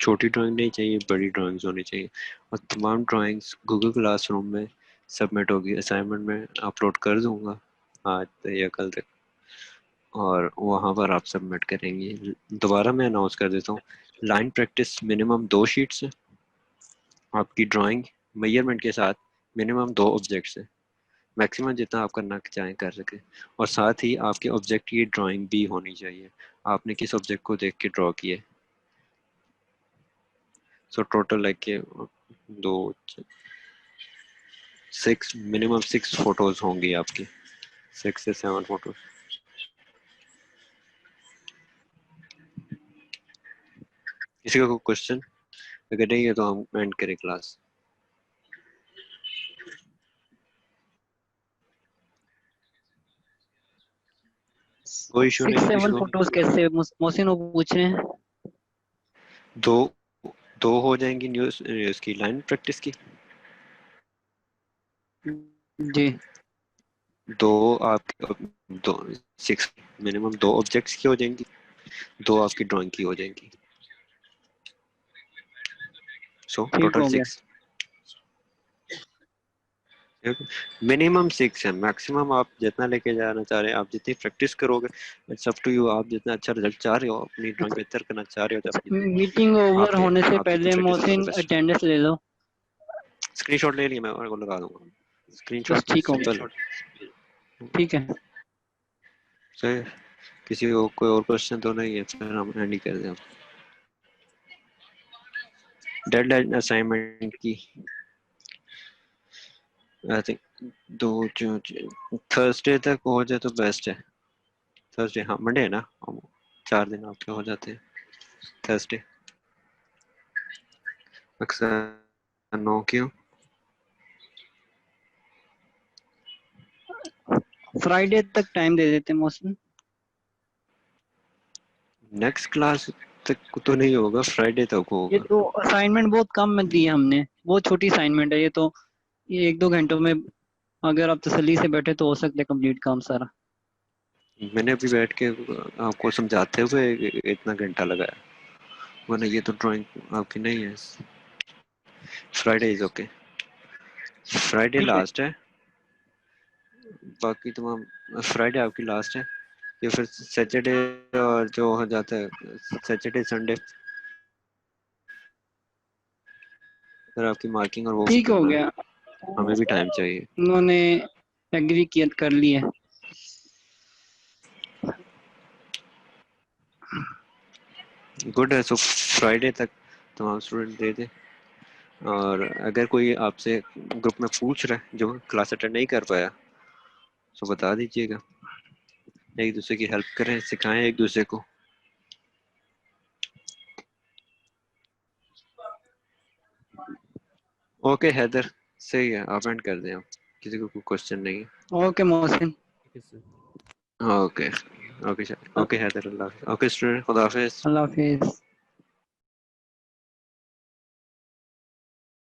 छोटी ड्राइंग नहीं चाहिए, बड़ी ड्राइंग्स होनी चाहिए। और तमाम ड्राइंग्स गूगल क्लासरूम में सबमिट होगी, असाइनमेंट में अपलोड कर दूंगा आज या कल तक, और वहाँ पर आप सबमिट करेंगे। दोबारा मैं अनाउंस कर देता हूँ, लाइन प्रैक्टिस मिनिमम 2 शीट्स है, आपकी ड्राइंग मेजरमेंट के साथ मिनिमम 2 ऑब्जेक्ट्स है, मैक्सिमम जितना आप करना चाहें कर सकें। और साथ ही आपके ऑब्जेक्ट की ड्राइंग भी होनी चाहिए, आपने किस ऑब्जेक्ट को देख के ड्रॉ किए। सो टोटल लाइक के 2 6 मिनिमम 6 फोटोज होंगी आपकी, 6 से 7 फोटोज। किसी का कोई क्वेश्चन? अगर नहीं है तो हम एंड करें क्लास। कोई इशू 6 नहीं है किसी 7 को? फोटोज कैसे मोहसिन वो पूछ रहे हैं? दो दो हो जाएंगी न्यूज़ इसकी लाइन प्रैक्टिस की। जी दो आपकी दो 6 मिनिमम 2 ऑब्जेक्ट्स की हो जाएंगी, 2 आपकी ड्राइंग की हो जाएंगी। सो ठीक टोटल हो गया। 6। मिनिमम 6 है, मैक्सिमम आप जितना लेके जाना चाह रहे हैं, आप जितनी प्रैक्टिस करोगे इट्स अप टू यू। आप जितना अच्छा रिजल्ट चाह रहे हो, अपनी ड्राइंग बेहतर करना चाह रहे हो, तो अपनी मीटिंग ओवर आपके होने से आप जितनी पहले प्रैक्टिस करोगे मोहसिन बेस्ट। अटेंडेंस ले लो। स्क्रीनशॉट ले लिया मैं और को लगा दूंगा बस स्क्रीनशॉट ठीक हो सिंपल। गया, ठीक है। सही। किसी को कोई और क्वेश्चन तो नहीं है, फिर हम एंड ही कर दें। डेडलाइन असाइनमेंट की आई थिंक 2 थर्सडे तक हो जाए तो बेस्ट है। थर्सडे, हाँ मंडे है ना, 4 दिन आपके हो जाते हैं थर्सडे। अक्सर 9 क्यों? फ्राइडे तक टाइम दे देते हैं मोहसिन। नेक्स्ट क्लास तक तो नहीं होगा, फ्राइडे तक ये होगा। तो असाइनमेंट बहुत कम में दी है हमने, बहुत छोटी असाइनमेंट है ये तो। ये 1-2 घंटों में अगर आप तसल्ली से बैठे तो हो सकता है कंप्लीट काम सारा। मैंने अभी बैठ के आपको समझाते हुए इतना घंटा लगाया, वरना ये तो ड्राइंग आपकी नहीं है। फ्राइडे इज ओके, फ्राइडे ठीक है, लास्ट है। बाकी तमाम फ्राइडे आपकी लास्ट है, या फिर सैटरडे और जो हो जाता है सैटरडे संडे, फिर आपकी मार्किंग और वो ठीक हो करना है। गया। हमें भी टाइम चाहिए। उन्होंने एग्री किया कर ली है। गुड है। सो फ्राइडे तक तमाम स्टूडेंट दे दे। और अगर कोई आपसे ग्रुप में पूछ रहा है जो क्लास अटेंड नहीं कर पाया, तो बता दीजिएगा। एक दूसरे की हेल्प करें, सिखाएं एक दूसरे को। ओके हैदर, सही है, आप एंड कर दें। आप किसी को कोई क्वेश्चन नहीं है? ओके मोहसिन, ठीक है sir. Okay okay okay Haider, Allah. Okay student, खुदा हाफिज। अल्लाह हाफिज।